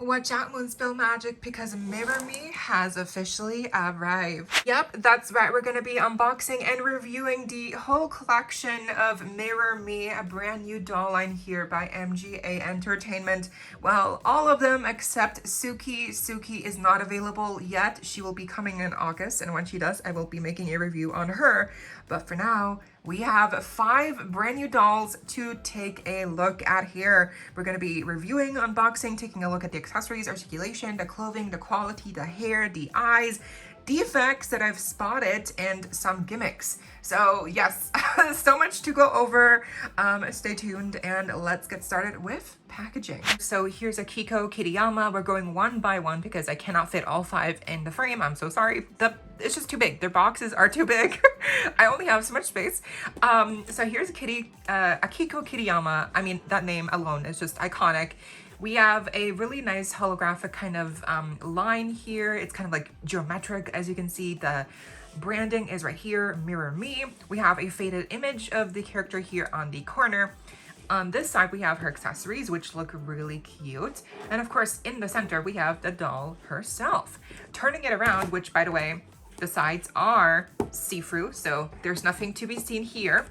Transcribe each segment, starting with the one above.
Watch out, Moonspill Magic, because Mirror Me has officially arrived. Yep, that's right. We're going to be unboxing and reviewing the whole collection of Mirror Me, a brand new doll line here by MGA Entertainment. Well, all of them except Suki. Suki is not available yet. She will be coming in August, and when she does, I will be making a review on her. But for now, we have 5 brand new dolls to take a look at here. We're going to be reviewing, unboxing, taking a look at the accessories, articulation, the clothing, the quality, the hair, the eyes, defects that I've spotted, and some gimmicks. So yes, so much to go over. Stay tuned and let's get started with packaging. So here's a Kiko Kitayama. We're going one by one because I cannot fit all 5 in the frame. I'm so sorry. It's just too big. Their boxes are too big. I only have so much space. So here's a Kiko Kitayama. I mean, that name alone is just iconic. We have a really nice holographic kind of line here. It's kind of like geometric, as you can see. The branding is right here, Mirror Me. We have a faded image of the character here on the corner. On this side, we have her accessories, which look really cute. And of course, in the center, we have the doll herself. Turning it around, which, by the way, the sides are see-through, so there's nothing to be seen here.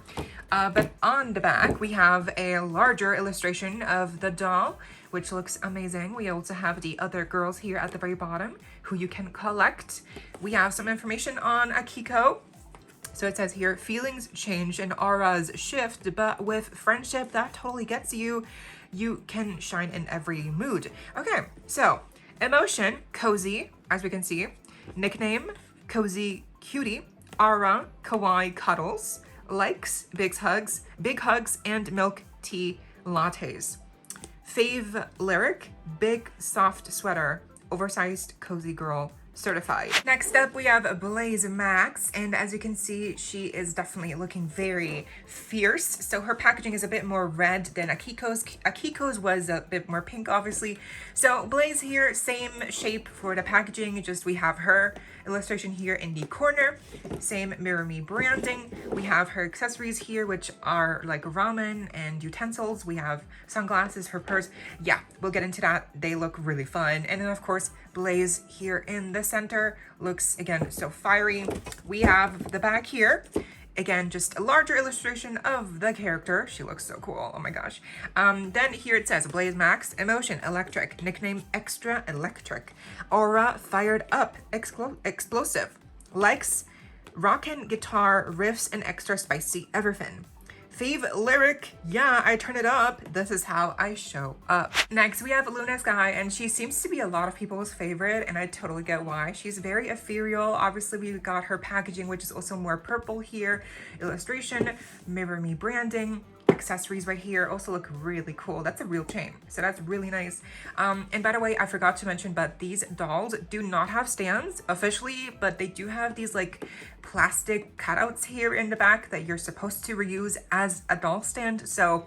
But on the back, we have a larger illustration of the doll, which looks amazing. We also have the other girls here at the very bottom, who you can collect. We have some information on Akiko. So it says here, feelings change and auras shift, but with friendship that totally gets you, you can shine in every mood. Okay, so emotion, cozy, as we can see. Nickname, cozy cutie. Aura, kawaii cuddles. Likes, big hugs, and milk tea lattes. Fave lyric, big soft sweater, oversized cozy girl, certified. Next up, we have Blaze Max, and as you can see, she is definitely looking very fierce. So her packaging is a bit more red than Akiko's. Akiko's was a bit more pink, obviously. So Blaze here, same shape for the packaging, just we have her illustration here in the corner, same Mirror Me branding. We have her accessories here, which are like ramen and utensils. We have sunglasses, her purse. Yeah, we'll get into that. They look really fun. And then of course, Blaze here in the center looks, again, so fiery. We have the back here. Again, just a larger illustration of the character. She looks so cool. Oh my gosh. Then here it says Blaze Max, emotion, electric, nickname extra electric, aura, fired up, explosive, likes, rockin' guitar, riffs, and extra spicy everything. Fave lyric, yeah, I turn it up. This is how I show up. Next, we have Luna Sky, and she seems to be a lot of people's favorite, and I totally get why. She's very ethereal. Obviously, we got her packaging, which is also more purple here. Illustration, Mirror Me branding. Accessories right here also look really cool. That's a real chain, so that's really nice. And by the way, I forgot to mention, but these dolls do not have stands officially, but they do have these like plastic cutouts here in the back that you're supposed to reuse as a doll stand. So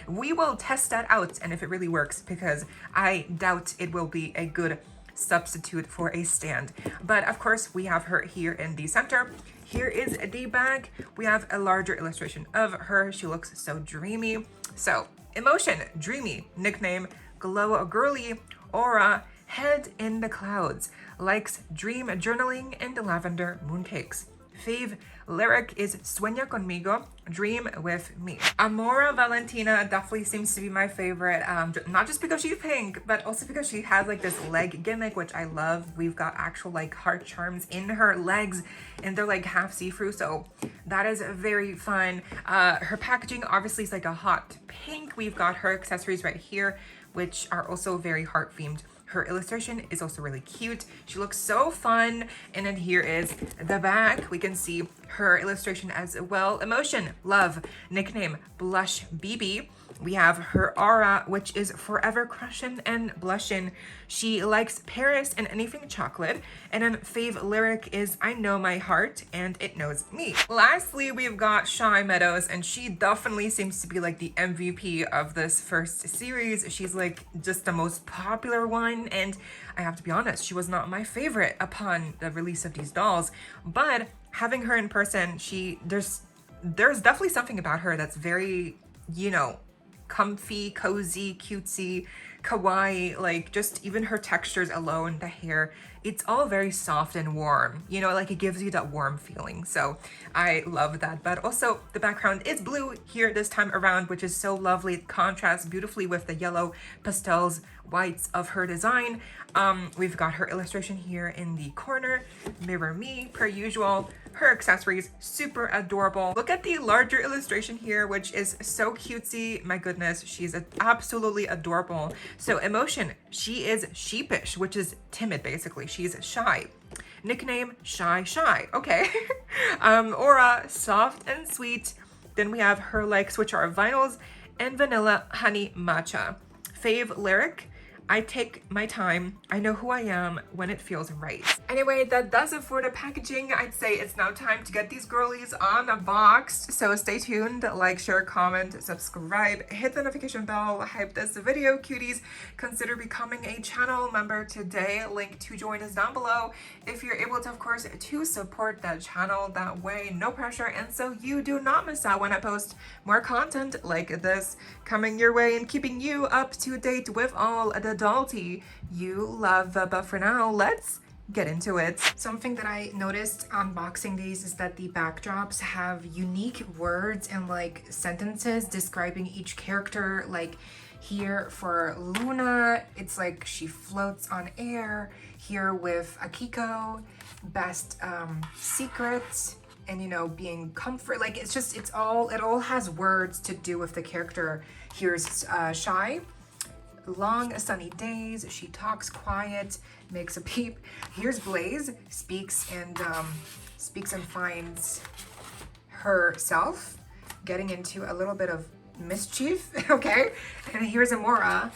we will test that out, and if it really works, because I doubt it will be a good substitute for a stand. But of course, we have her here in the center. Here is the bag. We have a larger illustration of her. She looks so dreamy. So emotion, dreamy, nickname, glow girly, aura, head in the clouds, likes dream journaling and lavender mooncakes. Fave lyric is Sueña conmigo, dream with me. Amora Valentina definitely seems to be my favorite, not just because she's pink, but also because she has like this leg gimmick, which I love. We've got actual like heart charms in her legs, and they're like half see-through, so that is very fun. Her packaging obviously is like a hot pink. We've got her accessories right here, which are also very heart themed. Her illustration is also really cute. She looks so fun. And then here is the back. We can see her illustration as well. Emotion, love, nickname, blush BB. We have her aura, which is forever crushin' and blushin'. She likes Paris and anything chocolate. And then fave lyric is I know my heart and it knows me. Lastly, we've got Shy Meadows, and she definitely seems to be like the MVP of this first series. She's like just the most popular one, and I have to be honest, she was not my favorite upon the release of these dolls. But having her in person, there's definitely something about her that's very, you know, comfy, cozy, cutesy, kawaii, like just even her textures alone, the hair, it's all very soft and warm, you know, like it gives you that warm feeling. So I love that. But also the background is blue here this time around, which is so lovely. It contrasts beautifully with the yellow pastels whites of her design. We've got her illustration here in the corner, Mirror Me per usual. Her accessories, super adorable. Look at the larger illustration here, which is so cutesy. My goodness, she's absolutely adorable. So emotion, she is sheepish, which is timid basically. She's shy. Nickname, Shy. Okay. Aura, soft and sweet. Then we have her likes, which are vinyls and vanilla honey matcha. Fave lyric, I take my time. I know who I am when it feels right. Anyway, that does it for the packaging. I'd say it's now time to get these girlies unboxed. So stay tuned, like, share, comment, subscribe, hit the notification bell, hype this video, cuties. Consider becoming a channel member today. Link to join us down below. If you're able to, of course, to support the channel that way, no pressure. And so you do not miss out when I post more content like this coming your way and keeping you up to date with all the adulty you love. But for now, let's get into it. Something that I noticed unboxing these is that the backdrops have unique words and like sentences describing each character. Like here for Luna, it's like she floats on air. Here with Akiko, best secrets, and you know, being comfort. Like it all has words to do with the character. Here's Shy. Long sunny days, she talks quiet, makes a peep. Here's Blaze, speaks and finds herself getting into a little bit of mischief. Okay, and here's Amora,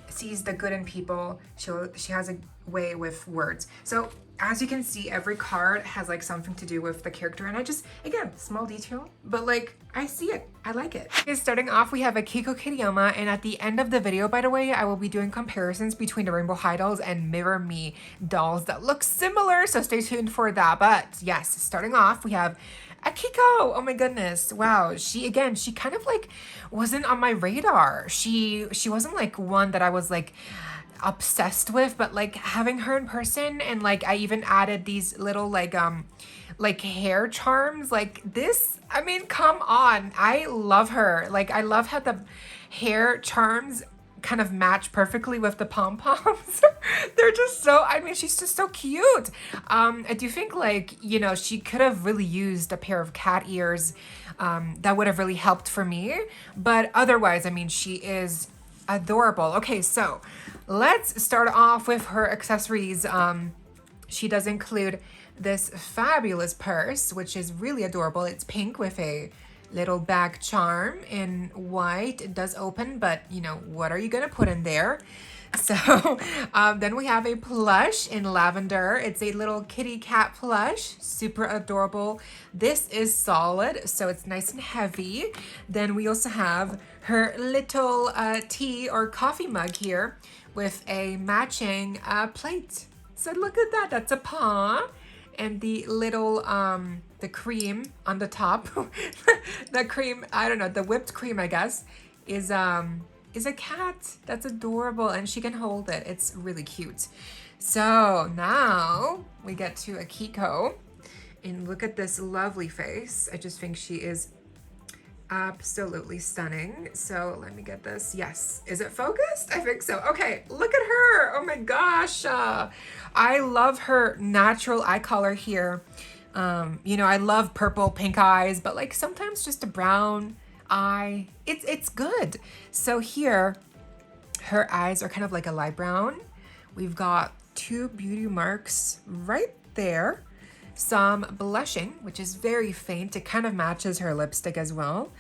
sees the good in people. She has a way with words. So as you can see, every card has like something to do with the character, and I just, again, small detail, but like I see it, I like it. Okay, starting off, we have Akiko Kiriyama, and at the end of the video, by the way, I will be doing comparisons between the Rainbow High dolls and Mirror Me dolls that look similar, so stay tuned for that. But yes, starting off, we have Akiko. Oh my goodness, wow. She kind of like wasn't on my radar. She wasn't like one that I was like obsessed with, but like having her in person, and like I even added these little like hair charms like this. I mean, come on, I love her. Like I love how the hair charms kind of match perfectly with the pom-poms. They're just so, I mean, she's just so cute. I do think, like, you know, she could have really used a pair of cat ears. That would have really helped for me, but otherwise, I mean, she is adorable. Okay, so let's start off with her accessories. She does include this fabulous purse, which is really adorable. It's pink with a little bag charm in white. It does open, but you know, what are you gonna put in there? So then we have a plush in lavender. It's a little kitty cat plush, super adorable. This is solid, so it's nice and heavy. Then we also have her little tea or coffee mug here with a matching plate. So look at that, that's a paw. And the little, the cream on the top, the cream, I don't know, the whipped cream, I guess, is a cat. That's adorable, and she can hold it. It's really cute. So now we get to Akiko, and look at this lovely face. I just think she is absolutely stunning. So let me get this. Yes, is it focused? I think so. Okay, look at her. Oh my gosh, I love her natural eye color here. You know, I love purple, pink eyes, but like sometimes just a brown eye, it's good. So here, her eyes are kind of like a light brown. We've got 2 beauty marks right there. Some blushing, which is very faint. It kind of matches her lipstick as well.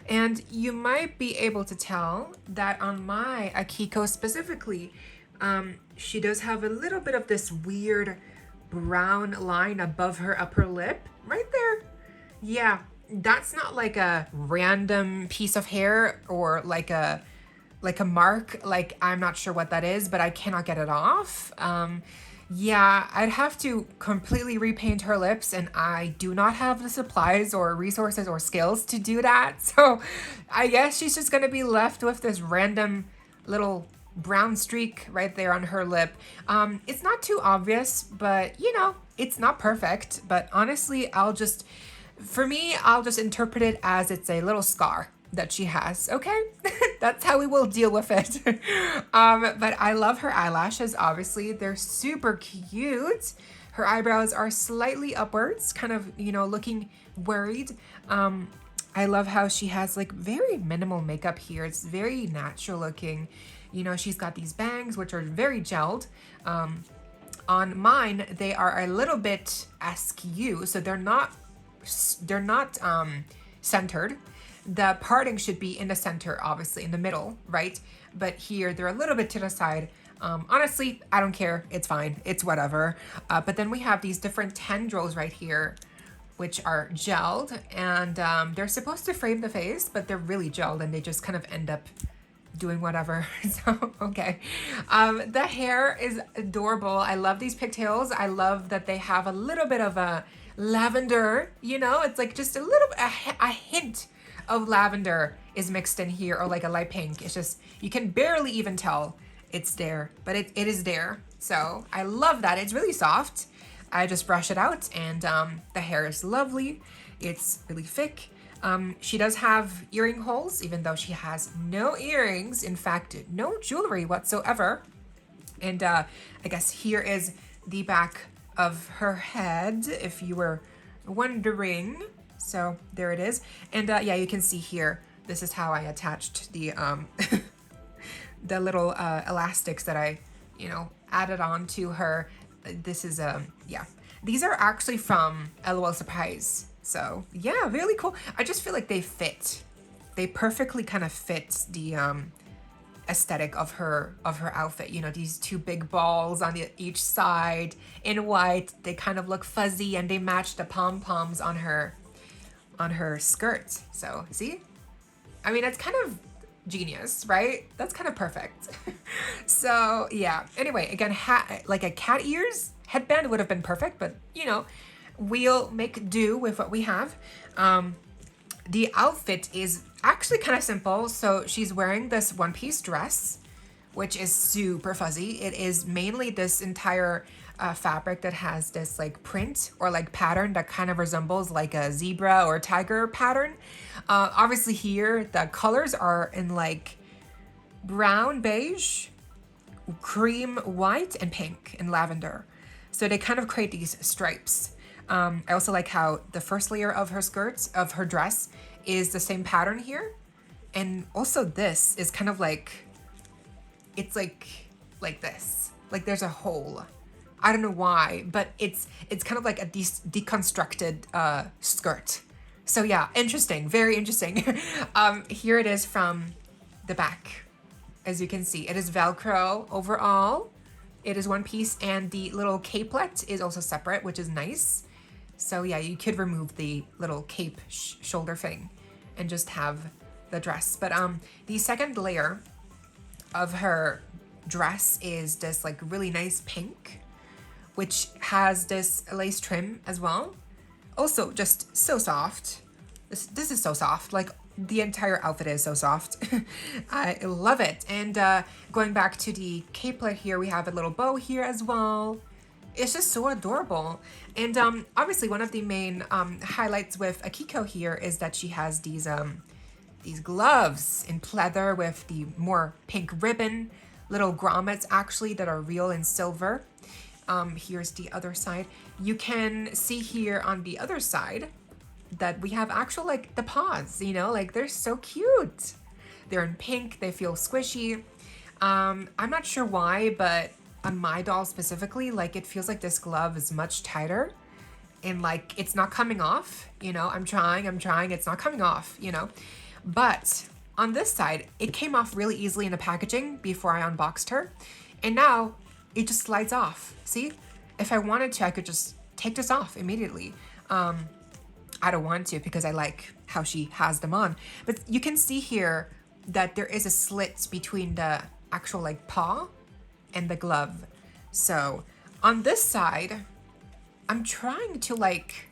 And you might be able to tell that on my Akiko specifically, she does have a little bit of this weird brown line above her upper lip, right there. Yeah, that's not like a random piece of hair or like a mark. Like, I'm not sure what that is, but I cannot get it off. Yeah, I'd have to completely repaint her lips, and I do not have the supplies or resources or skills to do that. So I guess she's just gonna be left with this random little brown streak right there on her lip. It's not too obvious, but you know, it's not perfect. But honestly, for me, I'll just interpret it as it's a little scar that she has, okay? That's how we will deal with it. But I love her eyelashes, obviously. They're super cute. Her eyebrows are slightly upwards, kind of, you know, looking worried. I love how she has like very minimal makeup here. It's very natural looking. You know, she's got these bangs, which are very gelled. On mine, they are a little bit askew, so they're not centered. The parting should be in the center, obviously, in the middle, right? But here, they're a little bit to the side. Honestly, I don't care. It's fine. It's whatever. But then we have these different tendrils right here, which are gelled. And they're supposed to frame the face, but they're really gelled, and they just kind of end up doing whatever. So, okay. The hair is adorable. I love these pigtails. I love that they have a little bit of a lavender, you know? It's like just a hint of lavender is mixed in here, or like a light pink. It's just, you can barely even tell it's there, but it is there. So I love that. It's really soft. I just brush it out, and the hair is lovely. It's really thick. She does have earring holes, even though she has no earrings. In fact, no jewelry whatsoever. And I guess here is the back of her head, if you were wondering. So there it is. And yeah, you can see here, this is how I attached the the little elastics that I, you know, added on to her. This is yeah, these are actually from LOL Surprise. So yeah, really cool. I just feel like they perfectly kind of fit the aesthetic of her outfit. You know, these two big balls on each side in white. They kind of look fuzzy, and they match the pom-poms on her skirt. So see, I mean, it's kind of genius, right? That's kind of perfect. So yeah, anyway, again, like a cat ears headband would have been perfect, but you know, we'll make do with what we have. The outfit is actually kind of simple. So she's wearing this one-piece dress, which is super fuzzy. It is mainly this entire fabric that has this like print or like pattern that kind of resembles like a zebra or tiger pattern. Obviously here, the colors are in like brown, beige, cream, white, and pink, and lavender. So they kind of create these stripes. I also like how the first layer of her dress is the same pattern here. And also this is kind of like, it's like this. Like there's a hole. I don't know why, but it's kind of like a deconstructed skirt. So yeah, interesting, very interesting. Here it is from the back. As you can see, it is Velcro overall. It is one piece, and the little capelet is also separate, which is nice. So yeah, you could remove the little cape shoulder thing and just have the dress. But the second layer of her dress is this like really nice pink, which has this lace trim as well. Also just so soft. This is so soft. Like the entire outfit is so soft. I love it. And going back to the capelet here, we have a little bow here as well. It's just so adorable. And obviously one of the main highlights with Akiko here is that she has these gloves in pleather with the more pink ribbon, little grommets actually that are real in silver. Here's the other side. You can see here on the other side that we have actual like the paws, you know, like they're so cute. They're in pink, they feel squishy. I'm not sure why, but on my doll specifically, like it feels like this glove is much tighter and like it's not coming off, you know. I'm trying, it's not coming off, you know. But on this side, it came off really easily in the packaging before I unboxed her. And now it just slides off. See, if I wanted to, I could just take this off immediately. I don't want to because I like how she has them on. But you can see here that there is a slit between the actual like paw and the glove. So on this side, I'm trying to like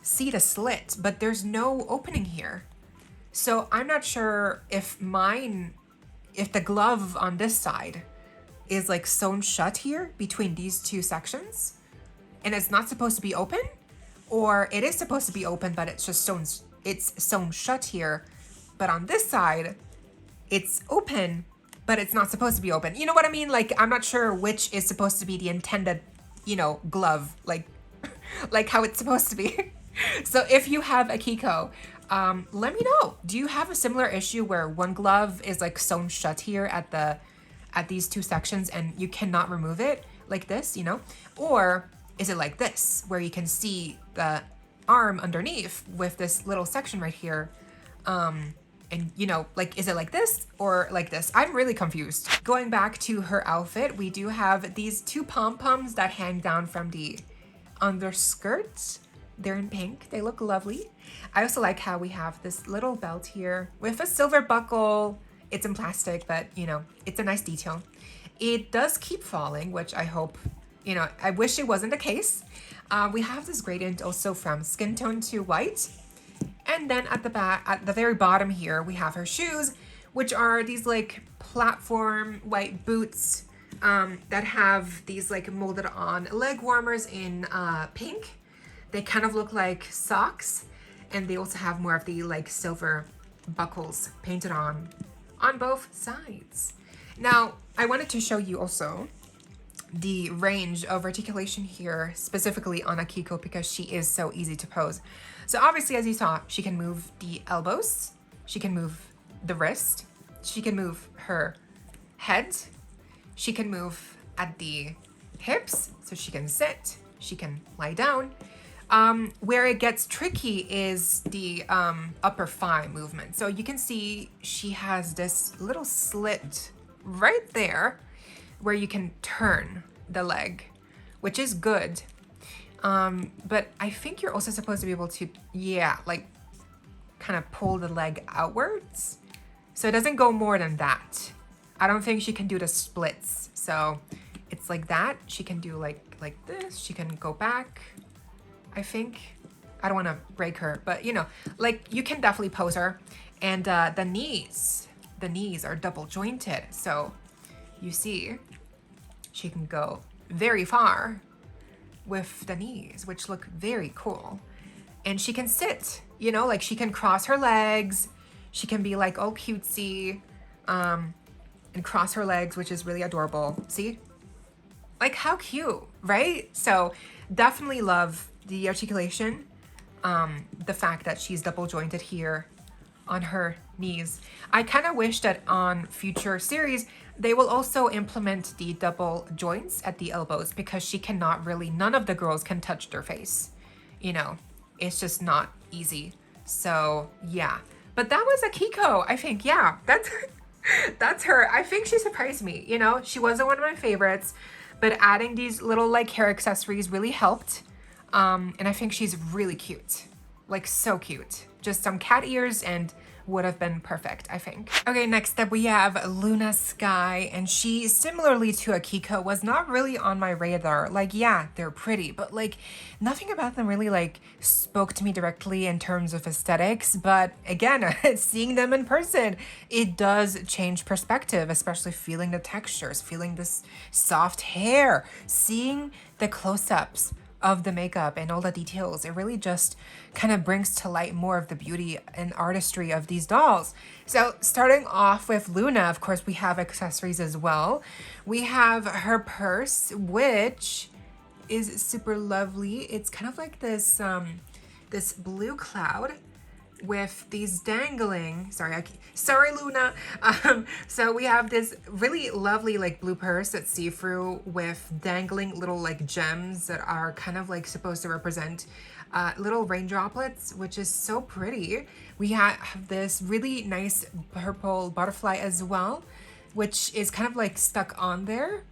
see the slit, but there's no opening here. So I'm not sure if mine if the glove on this side is like sewn shut here between these two sections, and it's not supposed to be open, or it is supposed to be open, but it's just sewn shut here. But on this side, it's open, but it's not supposed to be open. You know what I mean? Like, I'm not sure which is supposed to be the intended, you know, glove, like, like how it's supposed to be. So if you have a Kiko, let me know. Do you have a similar issue where one glove is like sewn shut here at these two sections and you cannot remove it like this, you know? Or is it like this, where you can see the arm underneath with this little section right here? And you know, like, is it like this or like this? I'm really confused. Going back to her outfit, we do have these two pom-poms that hang down from the underskirts. They're in pink. They look lovely. I also like how we have this little belt here with a silver buckle. It's in plastic, but you know, it's a nice detail. It does keep falling, which I hope, you know, I wish it wasn't the case. We have this gradient also from skin tone to white. And then at the back, at the very bottom here, we have her shoes, which are these like platform white boots that have these like molded on leg warmers in pink. They kind of look like socks, and they also have more of the like silver buckles painted on both sides. Now, I wanted to show you also the range of articulation here, specifically on Akiko, because she is so easy to pose. So obviously, as you saw, she can move the elbows, she can move the wrist, she can move her head, she can move at the hips, so she can sit, she can lie down. Where it gets tricky is the upper thigh movement. So you can see she has this little slit right there where you can turn the leg, which is good. But I think you're also supposed to be able to, yeah, like kind of pull the leg outwards. So it doesn't go more than that. I don't think she can do the splits. So it's like that. She can do like this. She can go back, I think. I don't want to break her, but you know, like you can definitely pose her. And the knees are double jointed. So you see, she can go very far with the knees, which look very cool. And she can sit, you know, like she can cross her legs. She can be like all cutesy and cross her legs, which is really adorable. See? Like how cute, right? So definitely love the articulation. The fact that she's double jointed here on her knees. I kind of wish that on future series, they will also implement the double joints at the elbows, because she cannot really, none of the girls can touch their face. You know, it's just not easy. So yeah, but that was Akiko, I think. Yeah, that's her. I think she surprised me. You know, she wasn't one of my favorites, but adding these little like hair accessories really helped. And I think she's really cute, like so cute. Just some cat ears and would have been perfect, I think. Okay, next up we have Luna Sky, and she, similarly to Akiko, was not really on my radar. Like, yeah, they're pretty, but like nothing about them really like spoke to me directly in terms of aesthetics. But again, seeing them in person, it does change perspective, especially feeling the textures, feeling this soft hair, seeing the close-ups of the makeup and all the details. It really just kind of brings to light more of the beauty and artistry of these dolls. So starting off with Luna, of course, we have accessories as well. We have her purse, which is super lovely. It's kind of like this this blue cloud with these dangling, sorry Luna. So we have this really lovely like blue purse that's see-through with dangling little like gems that are kind of like supposed to represent little rain droplets, which is so pretty. We have this really nice purple butterfly as well, which is kind of like stuck on there.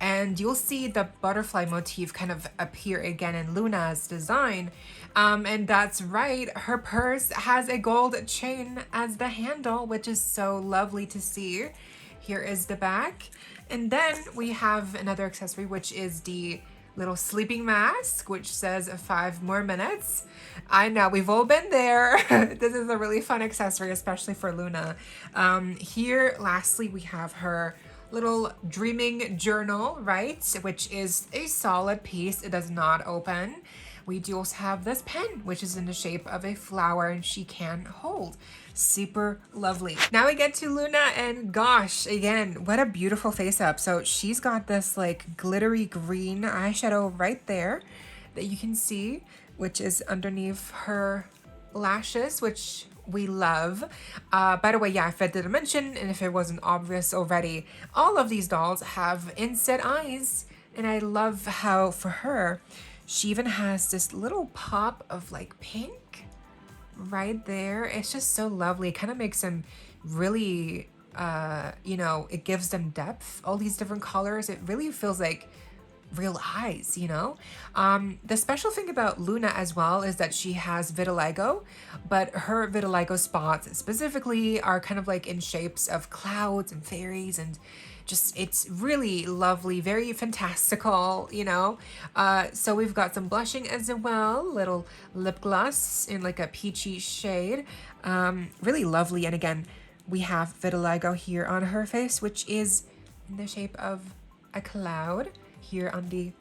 And you'll see the butterfly motif kind of appear again in Luna's design. And that's right, her purse has a gold chain as the handle, which is so lovely to see. Here is the back. And then we have another accessory, which is the little sleeping mask, which says 5 more minutes. I know, we've all been there. This is a really fun accessory, especially for Luna. Here, lastly, we have her little dreaming journal, right? Which is a solid piece. It does not open. We do also have this pen, which is in the shape of a flower and she can hold. Super lovely. Now we get to Luna, and gosh, again, what a beautiful face up. So she's got this like glittery green eyeshadow right there that you can see, which is underneath her lashes, which we love. By the way, yeah, if I didn't mention, and if it wasn't obvious already, all of these dolls have inset eyes, and I love how for her, she even has this little pop of like pink right there. It's just so lovely. It kind of makes them really, you know, it gives them depth. All these different colors. It really feels like real eyes, you know? The special thing about Luna as well is that she has vitiligo, but her vitiligo spots specifically are kind of like in shapes of clouds and fairies, and just, it's really lovely, very fantastical, you know? So we've got some blushing as well, little lip gloss in like a peachy shade. Really lovely. And again, we have vitiligo here on her face, which is in the shape of a cloud. Here on the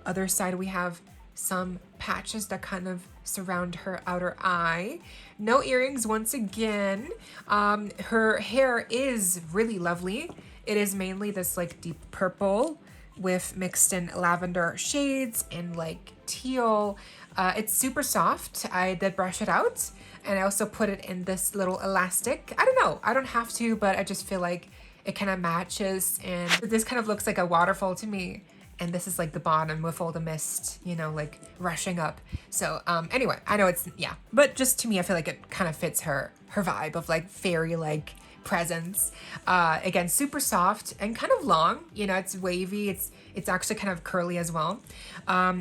other side, we have some patches that kind of surround her outer eye. No earrings once again. Her hair is really lovely. It is mainly this like deep purple with mixed in lavender shades and like teal. It's super soft. I did brush it out, and I also put it in this little elastic. I don't know, I don't have to, but I just feel like it kind of matches, and this kind of looks like a waterfall to me. And this is like the bottom with all the mist, you know, like rushing up. So anyway, I know it's, yeah, but just to me, I feel like it kind of fits her vibe of like fairy-like presence. Again, super soft and kind of long, you know, it's wavy. It's actually kind of curly as well.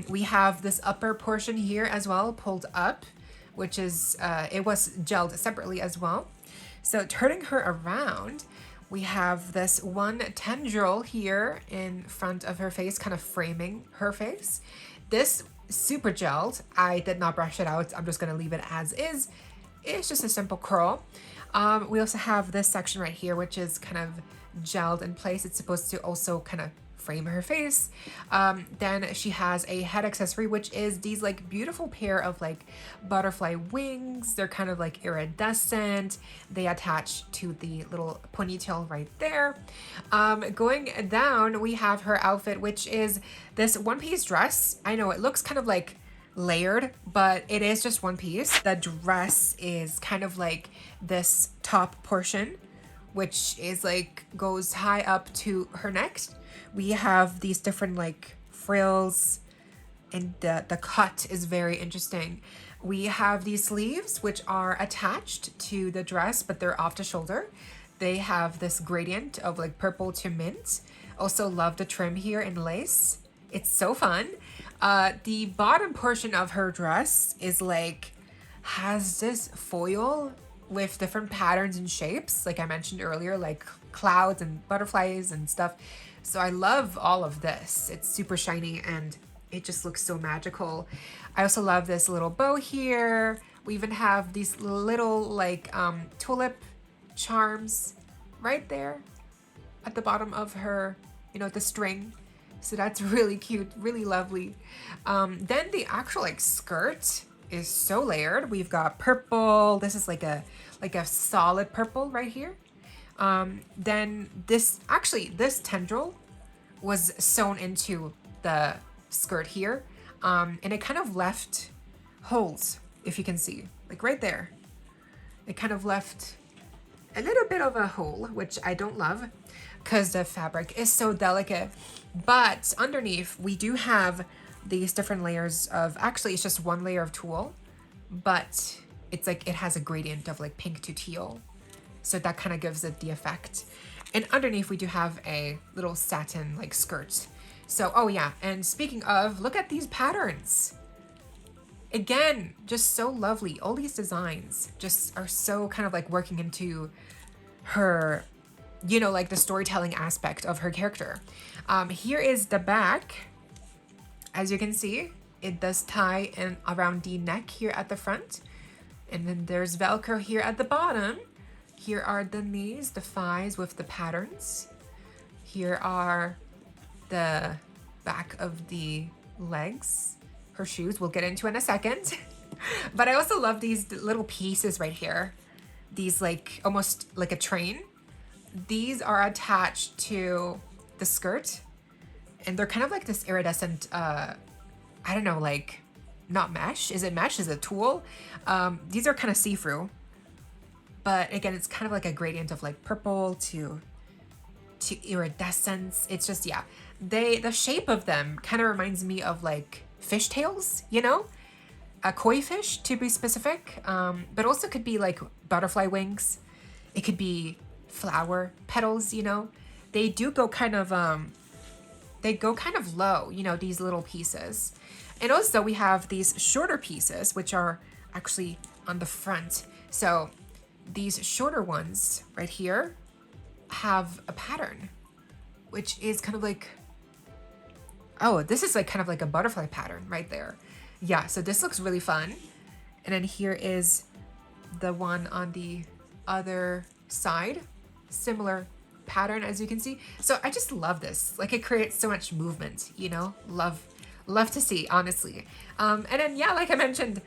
We have this upper portion here as well, pulled up, which is, it was gelled separately as well. So turning her around, we have this one tendril here in front of her face, kind of framing her face. This super gelled. I did not brush it out. I'm just going to leave it as is. It's just a simple curl. We also have this section right here, which is kind of gelled in place. It's supposed to also kind of frame her face. Then she has a head accessory, which is these like beautiful pair of like butterfly wings. They're kind of like iridescent. They attach to the little ponytail right there. Going down, we have her outfit, which is this one-piece dress. I know it looks kind of like layered, but it is just one piece. The dress is kind of like this top portion, which is like goes high up to her neck. We have these different like frills, and the cut is very interesting. We have these sleeves, which are attached to the dress, but they're off the shoulder. They have this gradient of like purple to mint. Also love the trim here in lace. It's so fun. The bottom portion of her dress is like, has this foil with different patterns and shapes, like I mentioned earlier, like clouds and butterflies and stuff. So I love all of this. It's super shiny and it just looks so magical. I also love this little bow here. We even have these little like tulip charms right there at the bottom of her, you know, the string. So that's really cute, really lovely. Then the actual like skirt is so layered. We've got purple. This is like a solid purple right here. Then this tendril was sewn into the skirt here. And it kind of left holes, if you can see, like right there. It kind of left a little bit of a hole, which I don't love because the fabric is so delicate. But underneath, we do have these different layers of, actually it's just one layer of tulle, but it's like it has a gradient of like pink to teal. So that kind of gives it the effect. And underneath we do have a little satin like skirt. So, oh yeah, and speaking of, look at these patterns. Again, just so lovely. All these designs just are so kind of like working into her, you know, like the storytelling aspect of her character. Here is the back. As you can see, it does tie in around the neck here at the front. And then there's Velcro here at the bottom. Here are the knees, the thighs with the patterns. Here are the back of the legs, her shoes, we'll get into in a second. But I also love these little pieces right here. These like almost like a train. These are attached to the skirt, and they're kind of like this iridescent, I don't know, like not mesh. Is it mesh? Is it tulle? These are kind of see-through, but again, it's kind of like a gradient of like purple to iridescence. It's just, yeah, the shape of them kind of reminds me of like fishtails, you know, a koi fish to be specific, but also could be like butterfly wings. It could be flower petals, you know. They do go kind of low, you know, these little pieces. And also we have these shorter pieces, which are actually on the front. So these shorter ones right here have a pattern, which is kind of like, oh, this is like kind of like a butterfly pattern right there. Yeah, so this looks really fun. And then here is the one on the other side, similar pattern as you can see. So I just love this. Like, it creates so much movement, you know. Love to see, honestly. And then, yeah, like I mentioned,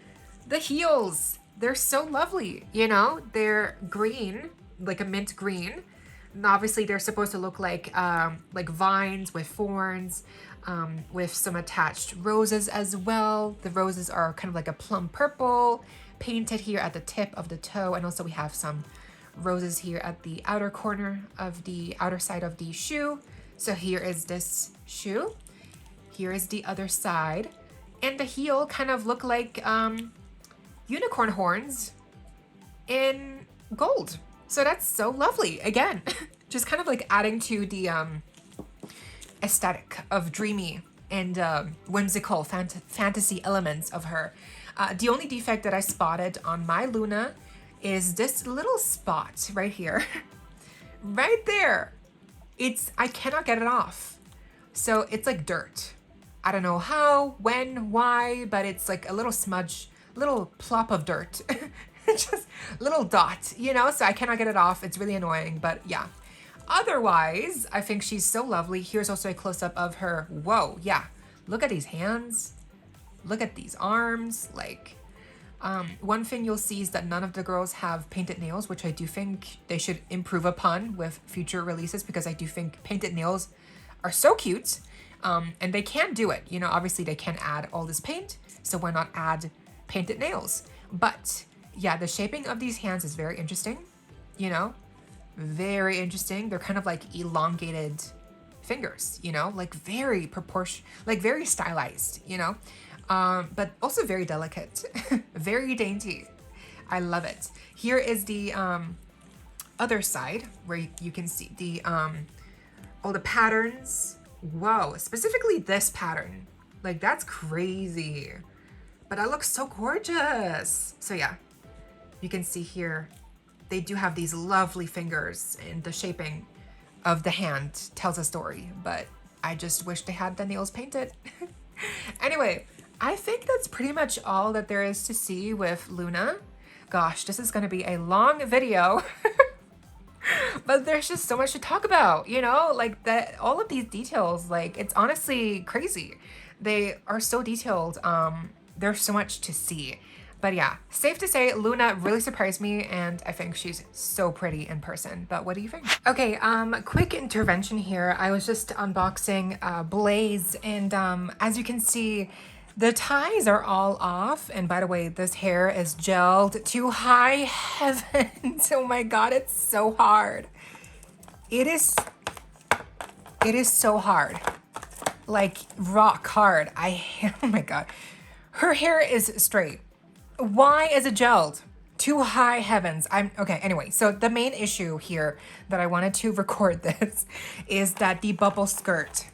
the heels, they're so lovely, you know. They're green, like a mint green. And obviously they're supposed to look like vines with thorns, with some attached roses as well. The roses are kind of like a plum purple, painted here at the tip of the toe. And also we have some roses here at the outer corner of the outer side of the shoe. So here is this shoe. Here is the other side. And the heel kind of look like unicorn horns in gold. So that's so lovely. Again, just kind of like adding to the aesthetic of dreamy and whimsical fantasy elements of her. The only defect that I spotted on my Luna is this little spot right here. Right there. I cannot get it off. So it's like dirt. I don't know how, when, why, but it's like a little smudge, little plop of dirt. Just little dot, you know, so I cannot get it off. It's really annoying, but yeah. Otherwise, I think she's so lovely. Here's also a close-up of her. Whoa, yeah. Look at these hands. Look at these arms. Like, one thing you'll see is that none of the girls have painted nails, which I do think they should improve upon with future releases, because I do think painted nails are so cute. And they can do it. You know, obviously they can add all this paint, so why not add painted nails? But yeah, the shaping of these hands is very interesting, you know, very interesting. They're kind of like elongated fingers, you know, like very like very stylized, you know, but also very delicate, very dainty. I love it. Here is the other side where you can see the all the patterns. Whoa, specifically this pattern, like that's crazy, but that looks so gorgeous. So yeah, you can see here, they do have these lovely fingers, and the shaping of the hand tells a story, but I just wish they had the nails painted. Anyway, I think that's pretty much all that there is to see with Luna. Gosh, this is gonna be a long video. But there's just so much to talk about, you know, like that, all of these details, like it's honestly crazy. They are so detailed. There's so much to see. But yeah, safe to say Luna really surprised me, and I think she's so pretty in person. But what do you think? Okay, quick intervention here. I was just unboxing Blaze, and as you can see, the ties are all off. And by the way, this hair is gelled to high heavens. Oh my God, it's so hard. It is so hard. Like rock hard. Oh my God. Her hair is straight. Why is it gelled? To high heavens. Okay, anyway, so the main issue here that I wanted to record this is that the bubble skirt,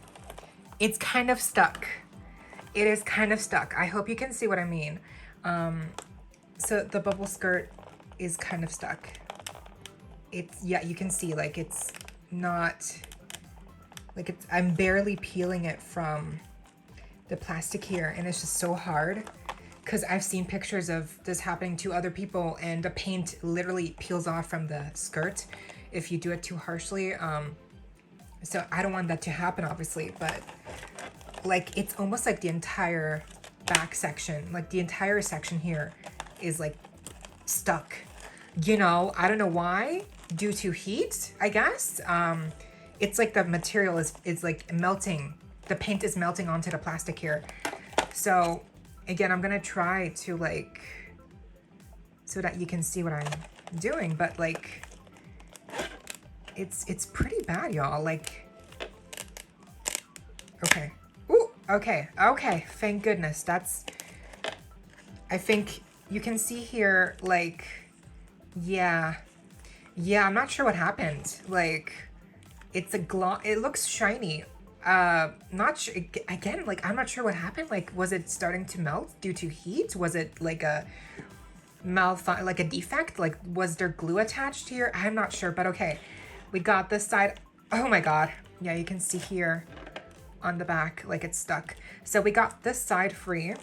it's kind of stuck. It is kind of stuck. I hope you can see what I mean. So the bubble skirt is kind of stuck. Yeah, you can see like it's not, like I'm barely peeling it from the plastic here, and it's just so hard because I've seen pictures of this happening to other people, and the paint literally peels off from the skirt if you do it too harshly. So I don't want that to happen, obviously, but like it's almost like the entire back section, like the entire section here is like stuck. You know, I don't know why, due to heat, I guess. It's like the material is like melting. The paint is melting onto the plastic here. So again, I'm gonna try to like, so that you can see what I'm doing, but like, it's pretty bad, y'all. Like, okay. Ooh, okay, thank goodness. That's, I think you can see here, like, yeah, I'm not sure what happened. Like, it's a gloss, it looks shiny. Not sure, again, like, I'm not sure what happened. Like, was it starting to melt due to heat? Was it like a like a defect? Like, was there glue attached here? I'm not sure, but okay. We got this side. Oh my God. Yeah, you can see here on the back, like it's stuck. So we got this side free.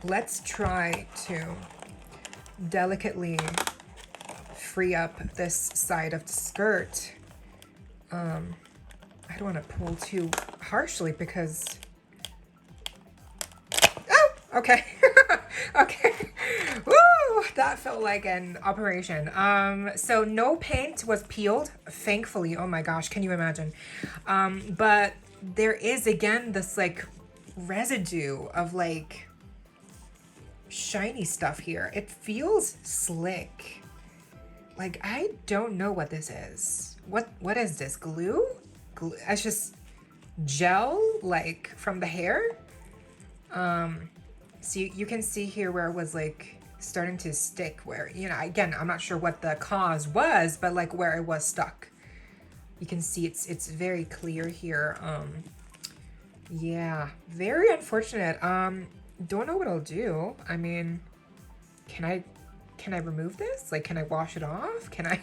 Let's try to delicately free up this side of the skirt. I don't want to pull too harshly because, oh, okay. Okay. Woo, that felt like an operation. So no paint was peeled, thankfully. Oh my gosh, can you imagine? But there is again this like residue of like shiny stuff here. It feels slick. Like, I don't know what this is. What is this? Glue? It's just gel, like from the hair. So you can see here where it was like starting to stick, where, you know, again, I'm not sure what the cause was, but like where it was stuck. You can see it's very clear here. Yeah, very unfortunate. Don't know what I'll do. I mean, can I remove this? Like, can I wash it off? Can I,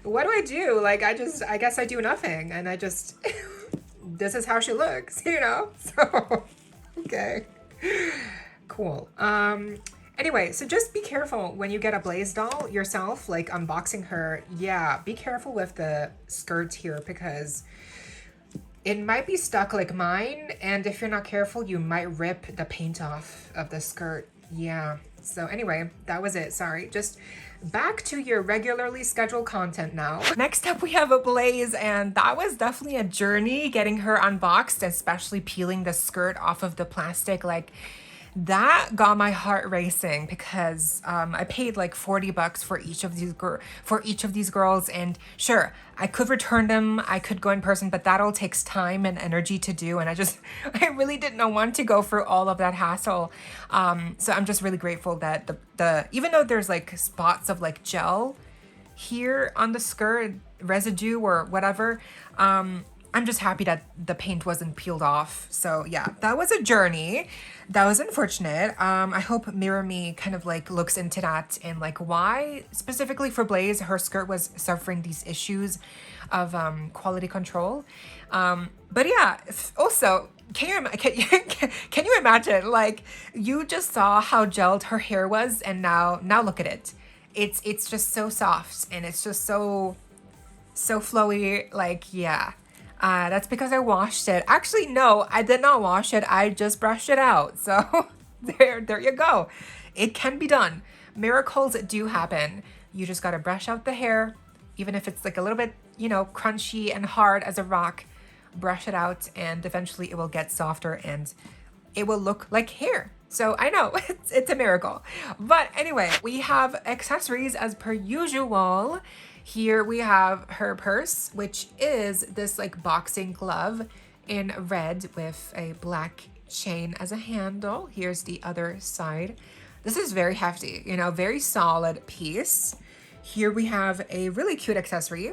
what do I do? Like, I guess I do nothing, and I just, this is how she looks, you know? So, okay, cool. Anyway, so just be careful when you get a Blaze doll yourself, like unboxing her. Yeah, be careful with the skirts here because it might be stuck like mine, and if you're not careful, you might rip the paint off of the skirt. Yeah, so anyway, that was it. Sorry, just back to your regularly scheduled content now. Next up, we have a Blaze, and that was definitely a journey getting her unboxed, especially peeling the skirt off of the plastic. Like, that got my heart racing because I paid like $40 for each of these girls, and sure, I could return them, I could go in person, but that all takes time and energy to do, and I really did not want to go through all of that hassle. So I'm just really grateful that the even though there's like spots of like gel here on the skirt, residue or whatever, I'm just happy that the paint wasn't peeled off. So yeah, that was a journey. That was unfortunate. I hope Mirror Me kind of like looks into that and like why specifically for Blaze, her skirt was suffering these issues of quality control. But yeah, also, can you imagine, like, you just saw how gelled her hair was, and now look at it. It's just so soft, and it's just so flowy. Like, yeah. That's because I washed it. Actually, no, I did not wash it. I just brushed it out. So there you go. It can be done. Miracles do happen. You just got to brush out the hair, even if it's like a little bit, you know, crunchy and hard as a rock. Brush it out, and eventually it will get softer and it will look like hair. So I know it's a miracle. But anyway, we have accessories as per usual. Here we have her purse, which is this like boxing glove in red with a black chain as a handle. Here's the other side. This is very hefty, you know, very solid piece. Here we have a really cute accessory,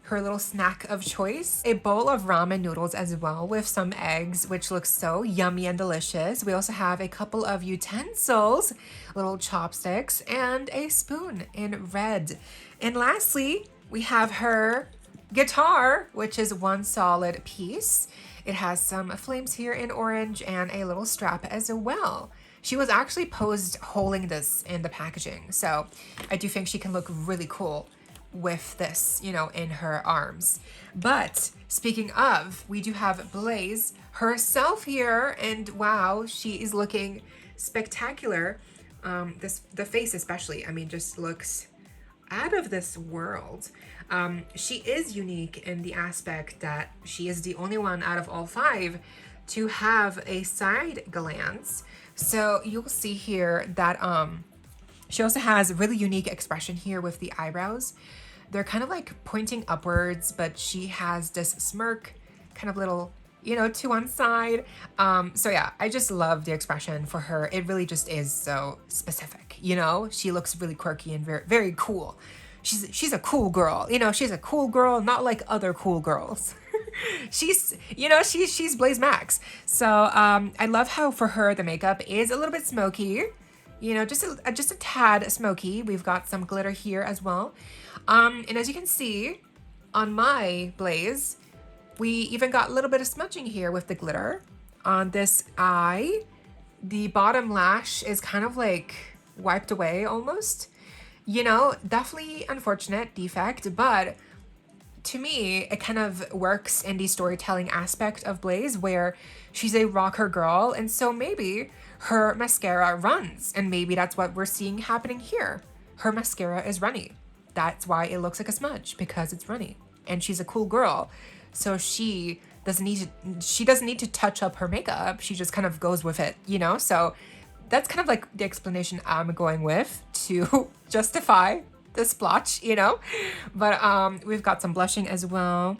her little snack of choice, a bowl of ramen noodles as well with some eggs, which looks so yummy and delicious. We also have a couple of utensils, little chopsticks, and a spoon in red. And lastly, we have her guitar, which is one solid piece. It has some flames here in orange and a little strap as well. She was actually posed holding this in the packaging, so I do think she can look really cool with this, you know, in her arms. But speaking of, we do have Blaze herself here, and wow, she is looking spectacular. The face especially, I mean, just looks out of this world. She is unique in the aspect that she is the only one out of all 5 to have a side glance. So you'll see here that she also has a really unique expression here with the eyebrows. They're kind of like pointing upwards, but she has this smirk, kind of little, you know, to one side. So yeah, I just love the expression for her. It really just is so specific, you know? She looks really quirky and very, very cool. She's a cool girl, you know, she's a cool girl, not like other cool girls. She's, you know, she's Blaze Max. So I love how for her the makeup is a little bit smoky, you know, just a tad smoky. We've got some glitter here as well. And as you can see on my Blaze, we even got a little bit of smudging here with the glitter on this eye. The bottom lash is kind of like wiped away almost. You know, definitely unfortunate defect, but to me, it kind of works in the storytelling aspect of Blaze where she's a rocker girl, and so maybe her mascara runs, and maybe that's what we're seeing happening here. Her mascara is runny. That's why it looks like a smudge, because it's runny, and she's a cool girl. So she doesn't need to touch up her makeup. She just kind of goes with it, you know? So that's kind of like the explanation I'm going with to justify the splotch, you know? But we've got some blushing as well.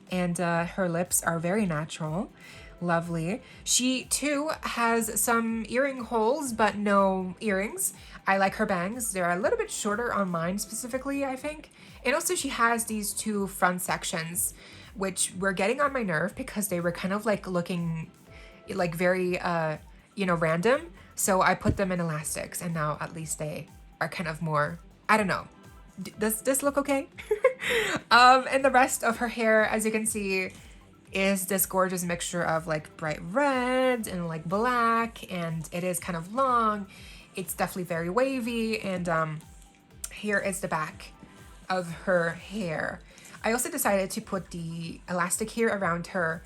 And her lips are very natural. Lovely. She too has some earring holes, but no earrings. I like her bangs. They're a little bit shorter on mine specifically, I think. And also she has these 2 front sections, which were getting on my nerve because they were kind of like looking like very, you know, random. So I put them in elastics, and now at least they are kind of more, I don't know. Does this look okay? And the rest of her hair, as you can see, is this gorgeous mixture of like bright red and like black, and it is kind of long. It's definitely very wavy, and here is the back of her hair. I also decided to put the elastic here around her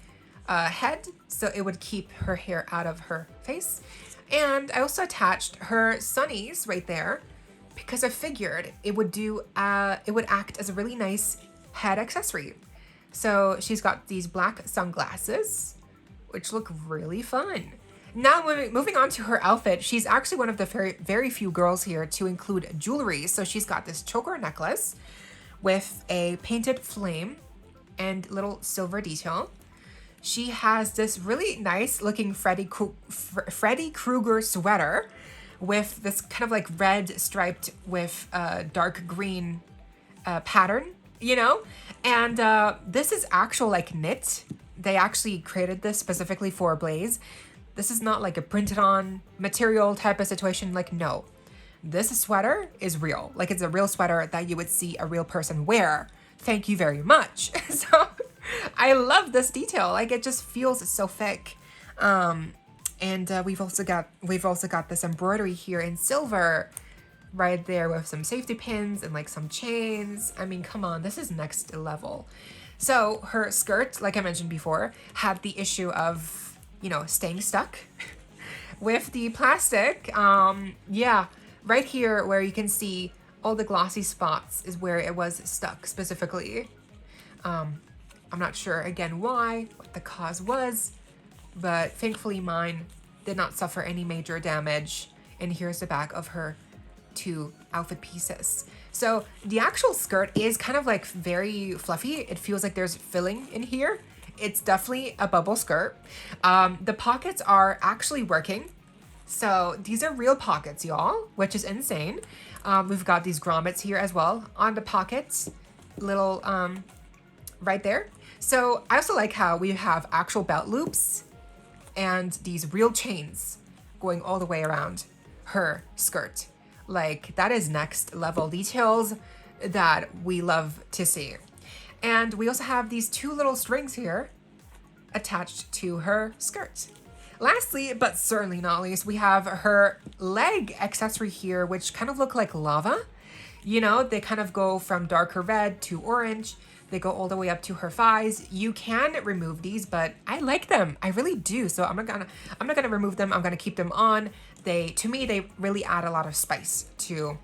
head so it would keep her hair out of her face. And I also attached her sunnies right there because I figured it would act as a really nice head accessory. So she's got these black sunglasses, which look really fun. Now moving on to her outfit, she's actually one of the very, very few girls here to include jewelry. So she's got this choker necklace with a painted flame and little silver detail. She has this really nice looking Freddy Krueger sweater with this kind of like red striped with dark green pattern, you know? And this is actual like knit. They actually created this specifically for Blaze. This is not like a printed on material type of situation. Like, no, this sweater is real. Like, it's a real sweater that you would see a real person wear. Thank you very much. So I love this detail. Like, it just feels so thick. And we've also got this embroidery here in silver right there with some safety pins and like some chains. I mean, come on, this is next level. So her skirt, like I mentioned before, had the issue of, you know, staying stuck with the plastic. Yeah, right here where you can see all the glossy spots is where it was stuck specifically. I'm not sure again what the cause was, but thankfully mine did not suffer any major damage. And here's the back of her 2 outfit pieces. So the actual skirt is kind of like very fluffy. It feels like there's filling in here. It's definitely a bubble skirt. The pockets are actually working. So these are real pockets, y'all, which is insane. We've got these grommets here as well on the pockets, little right there. So I also like how we have actual belt loops and these real chains going all the way around her skirt. Like, that is next level details that we love to see. And we also have these two little strings here attached to her skirt. Lastly, but certainly not least, we have her leg accessory here, which kind of look like lava. You know, they kind of go from darker red to orange. They go all the way up to her thighs. You can remove these, but I like them. I really do. So I'm not gonna remove them. I'm gonna keep them on. To me, they really add a lot of spice to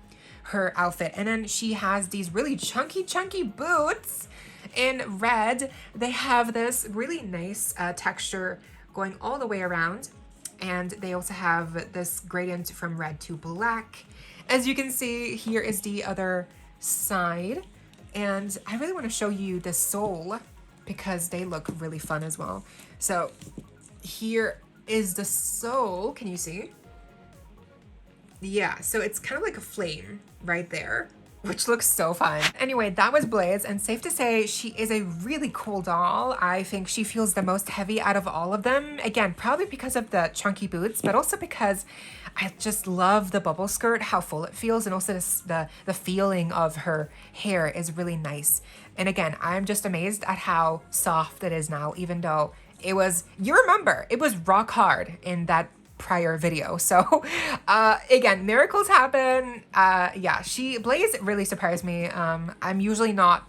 her outfit. And then she has these really chunky boots in red. They have this really nice texture going all the way around. And they also have this gradient from red to black. As you can see, here is the other side. And I really want to show you the sole because they look really fun as well. So here is the sole. Can you see? Yeah, so it's kind of like a flame right there, which looks so fun. Anyway, that was Blaze, and safe to say she is a really cool doll. I think she feels the most heavy out of all of them. Again, probably because of the chunky boots, but also because I just love the bubble skirt, how full it feels, and also the feeling of her hair is really nice. And again, I'm just amazed at how soft it is now, even though it was, you remember, it was rock hard in that prior video. So again, miracles happen. Yeah, Blaze really surprised me. I'm usually not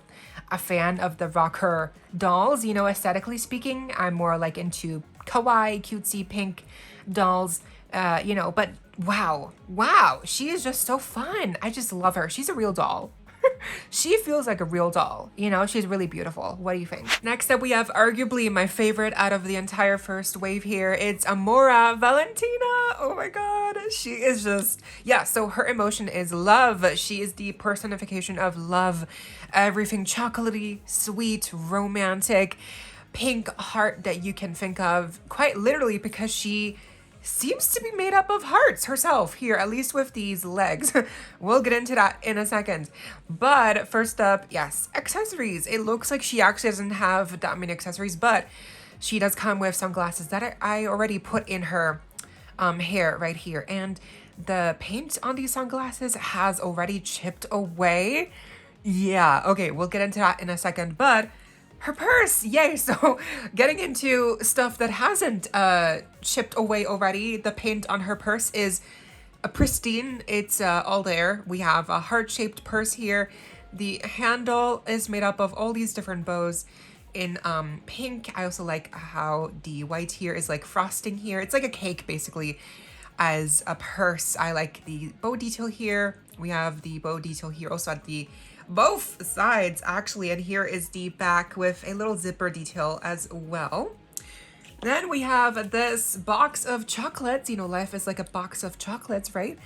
a fan of the rocker dolls, you know, aesthetically speaking. I'm more like into kawaii, cutesy, pink dolls, you know, but wow, she is just so fun. I just love her. She's a real doll. She feels like a real doll, you know, she's really beautiful. What do you think? Next up, we have arguably my favorite out of the entire first wave here. It's Amora Valentina. Oh my God. She is just, yeah, so her emotion is love. She is the personification of love. Everything chocolatey, sweet, romantic, pink heart that you can think of, quite literally, because she seems to be made up of hearts herself here, at least with these legs. We'll get into that in a second. But first up, yes, accessories. It looks like she actually doesn't have that many accessories, but she does come with sunglasses that I already put in her hair right here. And the paint on these sunglasses has already chipped away. Yeah, okay, we'll get into that in a second, but her purse, yay! So getting into stuff that hasn't chipped away already, the paint on her purse is pristine. It's all there. We have a heart-shaped purse here. The handle is made up of all these different bows in pink. I also like how the white here is like frosting here. It's like a cake basically as a purse. I like the bow detail here. We have the bow detail here also at the both sides actually, and here is the back with a little zipper detail as well. Then we have this box of chocolates. You know, life is like a box of chocolates, right?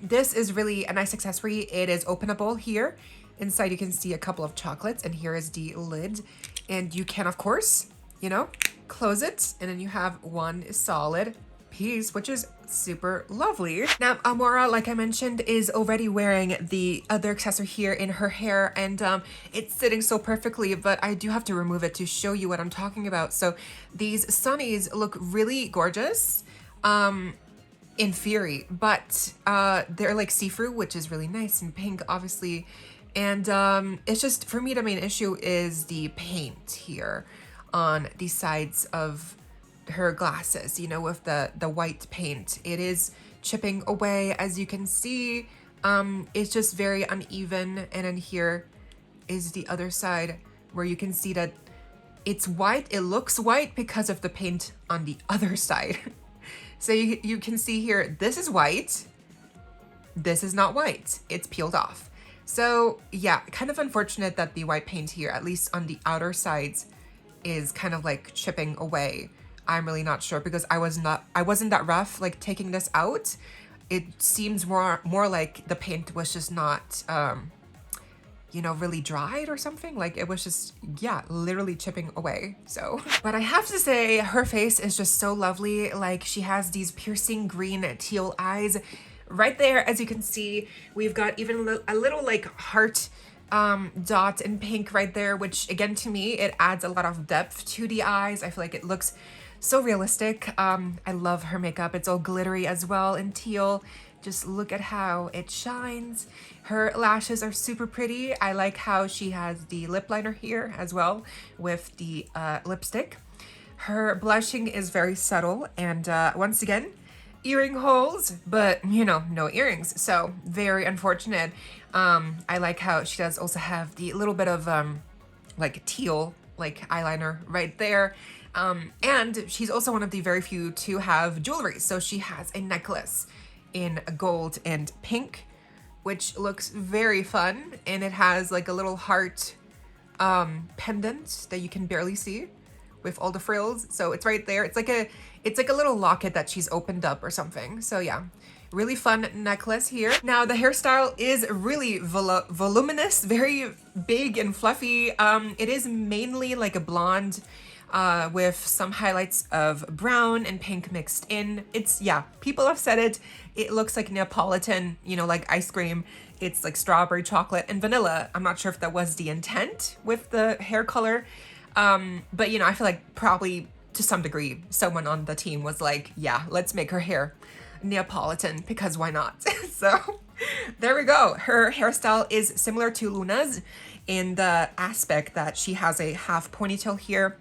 This is really a nice accessory. It is openable here. Inside you can see a couple of chocolates, and here is the lid. And you can, of course, you know, close it, and then you have one solid piece, which is super lovely. Now, Amora, like I mentioned, is already wearing the other accessory here in her hair, and it's sitting so perfectly, but I do have to remove it to show you what I'm talking about. So these sunnies look really gorgeous in theory, but they're like see-through, which is really nice, and pink, obviously. And it's just, for me, the main issue is the paint here on the sides of her glasses, you know, with the white paint. It is chipping away, as you can see. It's just very uneven. And then here is the other side where you can see that it's white. It looks white because of the paint on the other side. So you can see here, this is white. This is not white. It's peeled off. So yeah, kind of unfortunate that the white paint here, at least on the outer sides, is kind of like chipping away. I'm really not sure because I wasn't that rough like taking this out. It seems more like the paint was just not you know, really dried or something. Like it was just, yeah, literally chipping away. So, but I have to say her face is just so lovely. Like she has these piercing green teal eyes right there. As you can see, we've got even a little like heart dot in pink right there, which again, to me, it adds a lot of depth to the eyes. I feel like it looks so realistic. I love her makeup. It's all glittery as well in teal. Just look at how it shines. Her lashes are super pretty. I like how she has the lip liner here as well with the lipstick. Her blushing is very subtle, and once again, earring holes, but you know, no earrings, so very unfortunate. I like how she does also have the little bit of like teal like eyeliner right there. And she's also one of the very few to have jewelry. So she has a necklace in gold and pink, which looks very fun, and it has like a little heart pendant that you can barely see with all the frills. So it's right there. It's like a little locket that she's opened up or something. So yeah, really fun necklace here. Now the hairstyle is really voluminous, very big and fluffy. It is mainly like a blonde with some highlights of brown and pink mixed in. It's, yeah, people have said it. It looks like Neapolitan, you know, like ice cream. It's like strawberry, chocolate, and vanilla. I'm not sure if that was the intent with the hair color. But you know, I feel like probably to some degree, someone on the team was like, yeah, let's make her hair Neapolitan because why not? So there we go. Her hairstyle is similar to Luna's in the aspect that she has a half ponytail here,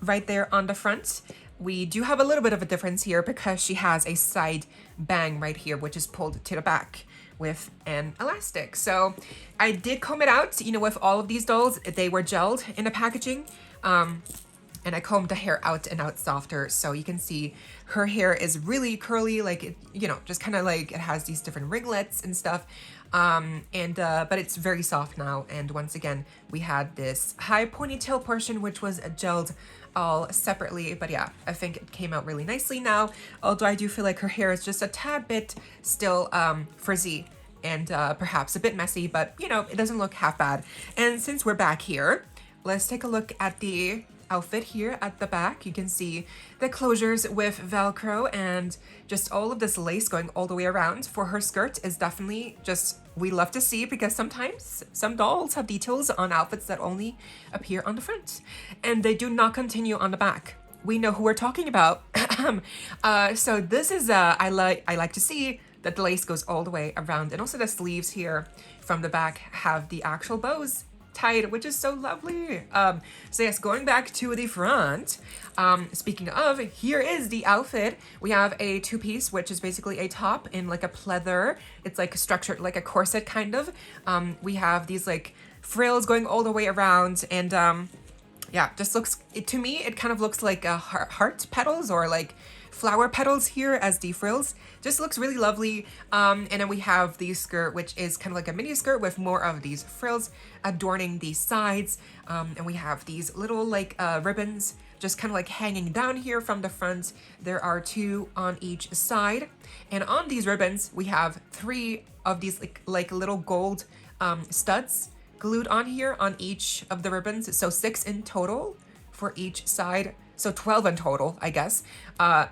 right there on the front. We do have a little bit of a difference here because she has a side bang right here, which is pulled to the back with an elastic. So I did comb it out, you know, with all of these dolls, they were gelled in the packaging. And I combed the hair out and out softer. So you can see her hair is really curly, like, it, you know, just kind of like it has these different ringlets and stuff. But it's very soft now. And once again, we had this high ponytail portion, which was gelled all separately. But yeah, I think it came out really nicely now. Although I do feel like her hair is just a tad bit still frizzy and perhaps a bit messy, but you know, it doesn't look half bad. And since we're back here, let's take a look at the outfit here at the back. You can see the closures with Velcro and just all of this lace going all the way around. For her skirt is definitely just, we love to see, because sometimes some dolls have details on outfits that only appear on the front and they do not continue on the back. We know who we're talking about. So this is I like to see that the lace goes all the way around, and also the sleeves here from the back have the actual bows tied, which is so lovely. So yes, going back to the front, speaking of, here is the outfit. We have a two-piece, which is basically a top in like a pleather. It's like structured like a corset kind of. We have these like frills going all the way around, and yeah, just looks, to me it kind of looks like heart petals or like flower petals here as the frills. Just looks really lovely. And then we have the skirt, which is kind of like a mini skirt with more of these frills adorning the sides. And we have these little like ribbons just kind of like hanging down here from the front. There are two on each side. And on these ribbons, we have three of these like little gold studs glued on here on each of the ribbons. So 6 in total for each side. So 12 in total, I guess.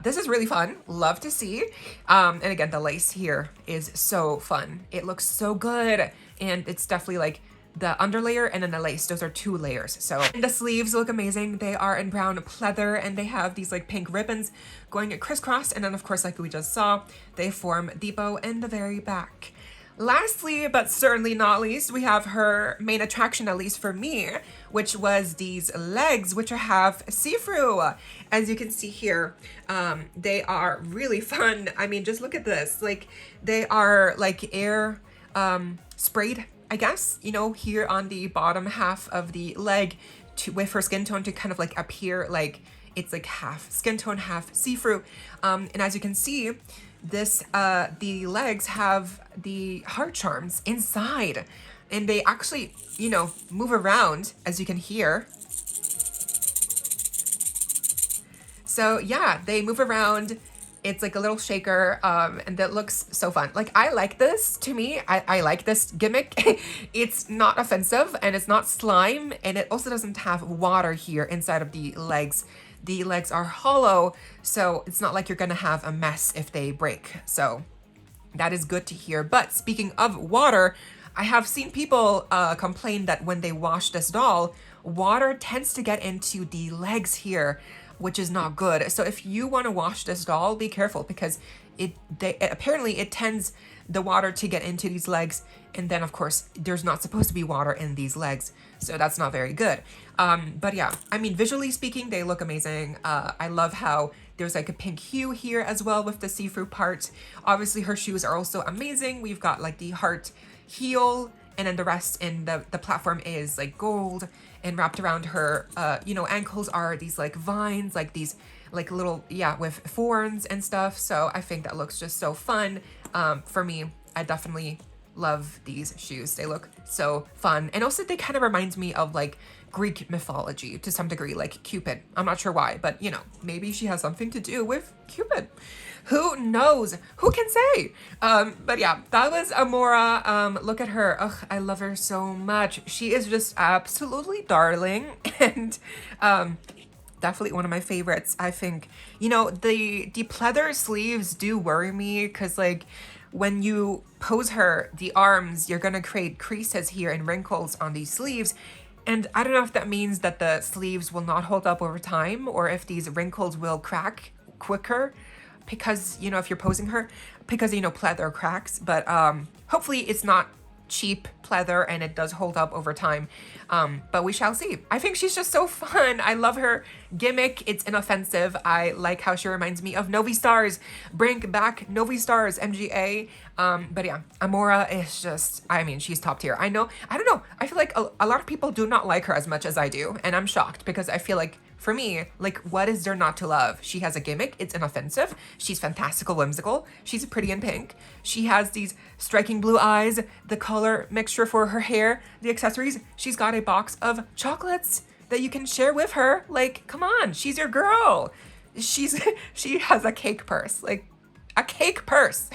This is really fun. Love to see. And again, the lace here is so fun. It looks so good. And it's definitely like the underlayer and then the lace. Those are 2 layers. So, and the sleeves look amazing. They are in brown pleather and they have these like pink ribbons going crisscross. And then of course, like we just saw, they form the bow in the very back. Lastly, but certainly not least, we have her main attraction, at least for me, which was these legs, which are half see-through. As you can see here, they are really fun. I mean, just look at this. Like, they are like air sprayed, I guess, you know, here on the bottom half of the leg with her skin tone to kind of like appear like it's like half skin tone, half see-through. And as you can see, this the legs have the heart charms inside, and they actually, you know, move around, as you can hear. So yeah, they move around. It's like a little shaker, and that looks so fun. Like, I like this. To me, I like this gimmick. It's not offensive and it's not slime, and it also doesn't have water here inside of the legs. The legs are hollow, so it's not like you're gonna have a mess if they break. So that is good to hear. But speaking of water, I have seen people complain that when they wash this doll, water tends to get into the legs here. which is not good. So if you want to wash this doll, be careful, because apparently it tends the water to get into these legs, and then of course there's not supposed to be water in these legs, so that's not very good. But yeah, I mean, visually speaking, they look amazing. I love how there's like a pink hue here as well with the see-through part. Obviously her shoes are also amazing. We've got like the heart heel, and then the rest in the platform is like gold, and wrapped around her ankles are these like vines, like these like little, with thorns and stuff. So I think that looks just so fun. For me, I definitely love these shoes. They look so fun, and also they kind of remind me of like Greek mythology to some degree, like Cupid. I'm not sure why, but maybe she has something to do with Cupid. Who knows? Who can say? But yeah, that was Amora. Look at her. Ugh, I love her so much. She is just absolutely darling, and definitely one of my favorites. I think, the pleather sleeves do worry me, because like when you pose her, the arms, you're gonna create creases here and wrinkles on these sleeves. And I don't know if that means that the sleeves will not hold up over time, or if these wrinkles will crack quicker, because, if you're posing her, because, pleather cracks. But hopefully it's not cheap pleather and it does hold up over time. But we shall see. I think she's just so fun. I love her gimmick. It's inoffensive. I like how she reminds me of Novi Stars. Bring back Novi Stars, MGA. But yeah, Amora is just, I mean, she's top tier. I don't know. I feel like a lot of people do not like her as much as I do. And I'm shocked, because I feel like, for me, like, what is there not to love? She has a gimmick. It's inoffensive. She's fantastical, whimsical. She's pretty in pink. She has these striking blue eyes, the color mixture for her hair, the accessories. She's got a box of chocolates that you can share with her. Like, come on, she's your girl. She has a cake purse, like a cake purse.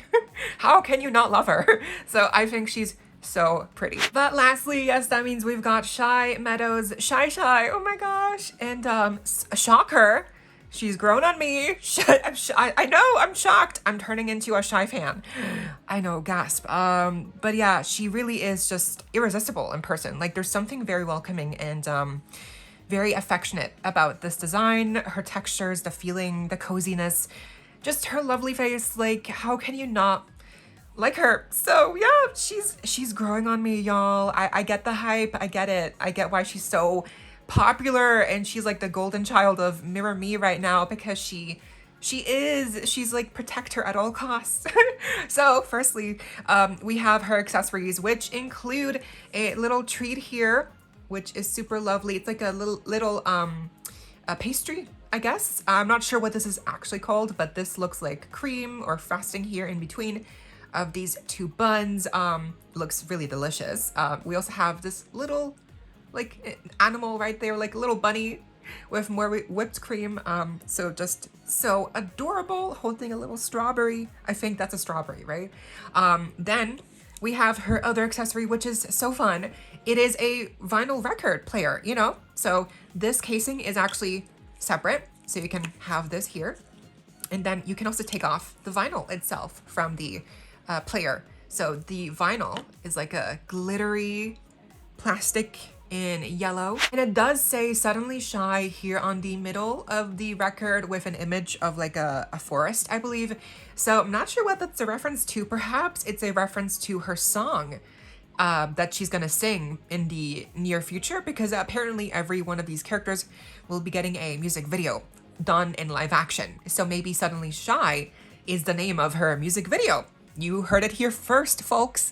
How can you not love her? So I think she's so pretty. But lastly, yes, that means we've got Shy Meadows. Shy, oh my gosh. And shocker, she's grown on me. I know, I'm shocked. I'm turning into a Shy fan. I know, gasp. But yeah, she really is just irresistible in person. Like, there's something very welcoming and very affectionate about this design, her textures, the feeling, the coziness, just her lovely face. Like, how can you not like her? So yeah, she's growing on me, y'all. I get the hype. I get it. I get why she's so popular, and she's like the golden child of Mirror Me right now, because she's like, protect her at all costs. So firstly, we have her accessories, which include a little treat here, which is super lovely. It's like a little a pastry, I guess. I'm not sure what this is actually called, but this looks like cream or frosting here in between of these two buns. Looks really delicious. We also have this little like animal right there, like a little bunny with more whipped cream. So just so adorable, holding a little strawberry. I think that's a strawberry, right? Then we have her other accessory, which is so fun. It is a vinyl record player, So this casing is actually separate, so you can have this here. And then you can also take off the vinyl itself from the player. So the vinyl is like a glittery plastic in yellow, and it does say Suddenly Shy here on the middle of the record with an image of like a forest, I believe. So I'm not sure what that's a reference to. Perhaps it's a reference to her song that she's gonna sing in the near future, because apparently every one of these characters will be getting a music video done in live action. So maybe Suddenly Shy is the name of her music video. You heard it here first, folks.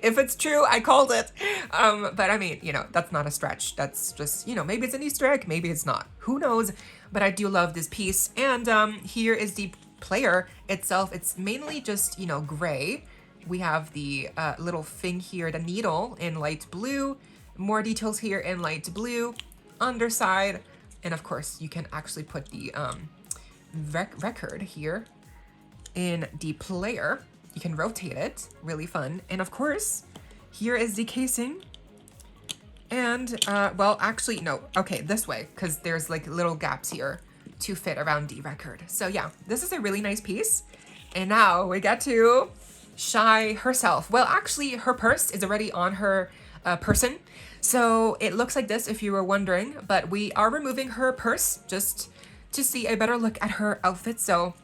If it's true, I called it. But I mean, that's not a stretch. That's just, maybe it's an Easter egg, maybe it's not. Who knows? But I do love this piece. And here is the player itself. It's mainly just, gray. We have the little thing here, the needle in light blue. More details here in light blue. Underside. And of course, you can actually put the record here in the player. You can rotate it, really fun. And of course, here is the casing. And, well, actually, no, okay, this way, because there's like little gaps here to fit around the record. So yeah, this is a really nice piece. And now we get to Shy herself. Well, actually, her purse is already on her person. So it looks like this if you were wondering, but we are removing her purse just to see a better look at her outfit. So,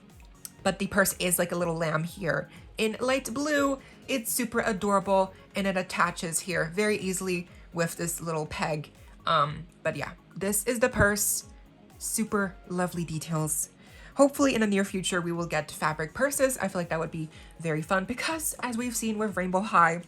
but the purse is like a little lamb here in light blue. It's super adorable, and it attaches here very easily with this little peg. But yeah, this is the purse. Super lovely details. Hopefully in the near future we will get fabric purses. I feel like that would be very fun because, as we've seen with Rainbow High,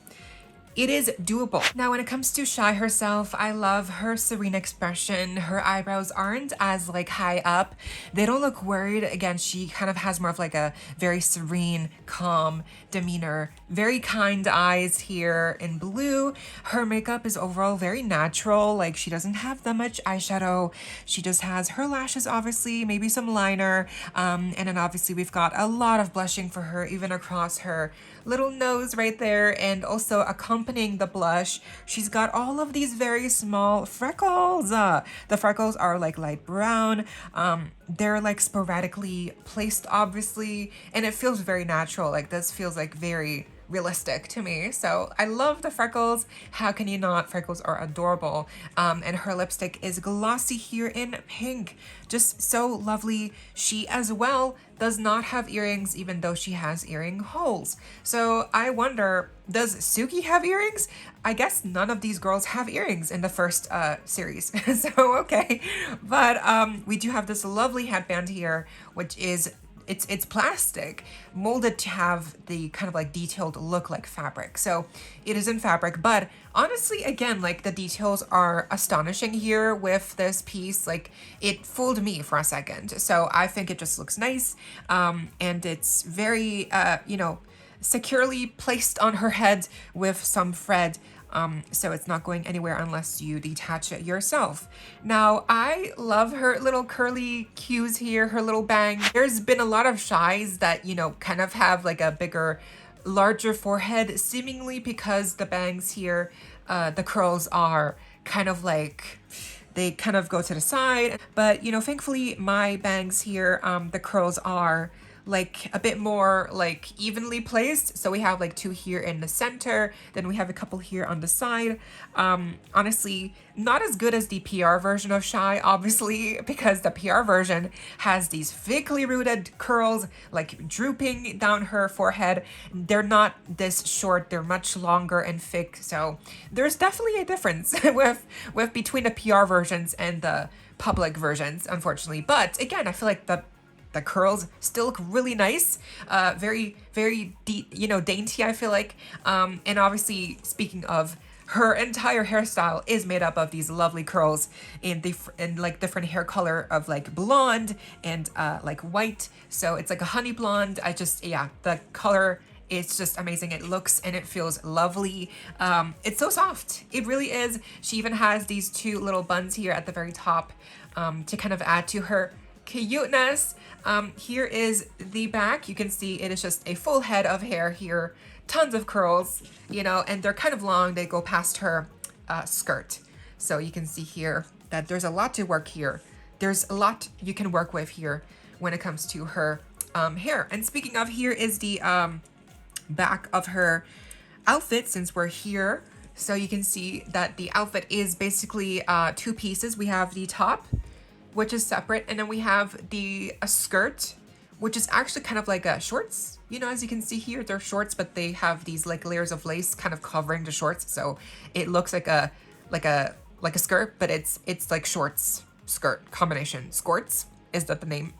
it is doable. Now, when it comes to Shy herself, I love her serene expression. Her eyebrows aren't as like high up. They don't look worried. Again, she kind of has more of like a very serene, calm demeanor. Very kind eyes here in blue. Her makeup is overall very natural. Like, she doesn't have that much eyeshadow. She just has her lashes, obviously, maybe some liner. And then obviously we've got a lot of blushing for her, even across her little nose right there, and also accompanying the blush, she's got all of these very small freckles. The freckles are like light brown. They're like sporadically placed, obviously, and it feels very natural. Like, this feels like very realistic to me. So I love the freckles. How can you not? Freckles are adorable. And her lipstick is glossy here in pink. Just so lovely. She as well does not have earrings, even though she has earring holes. So I wonder, does Suki have earrings? I guess none of these girls have earrings in the first series. So okay. But we do have this lovely headband here, which is it's plastic, molded to have the kind of like detailed look like fabric. So it is in fabric, but honestly, again, like the details are astonishing here with this piece. Like, it fooled me for a second. So I think it just looks nice. And it's very, securely placed on her head with some thread. So it's not going anywhere unless you detach it yourself. Now, I love her little curly cues here, her little bang. There's been a lot of Shies that, kind of have like a bigger, larger forehead, seemingly because the bangs here, the curls are kind of like, they kind of go to the side. But, thankfully my bangs here, the curls are like a bit more like evenly placed. So we have like 2 here in the center, then we have a couple here on the side. Honestly, not as good as the PR version of Shy, obviously, because the PR version has these thickly rooted curls like drooping down her forehead. They're not this short, they're much longer and thick. So there's definitely a difference with between the PR versions and the public versions, unfortunately. But again, I feel like the curls still look really nice, very, very dainty, I feel like. And obviously, speaking of, her entire hairstyle is made up of these lovely curls in like different hair color of like blonde and like white. So it's like a honey blonde. The color is just amazing. It looks and it feels lovely. It's so soft. It really is. She even has these 2 little buns here at the very top to kind of add to her cuteness. Here is the back. You can see it is just a full head of hair here, tons of curls, and they're kind of long. They go past her skirt. So you can see here that there's a lot to work here. There's a lot you can work with here when it comes to her hair. And speaking of, here is the back of her outfit, since we're here. So you can see that the outfit is basically 2 pieces. We have the top, which is separate, and then we have a skirt, which is actually kind of like a shorts. As you can see here, they're shorts, but they have these like layers of lace kind of covering the shorts, so it looks like a skirt, but it's like shorts skirt combination. Skirts, is that the name?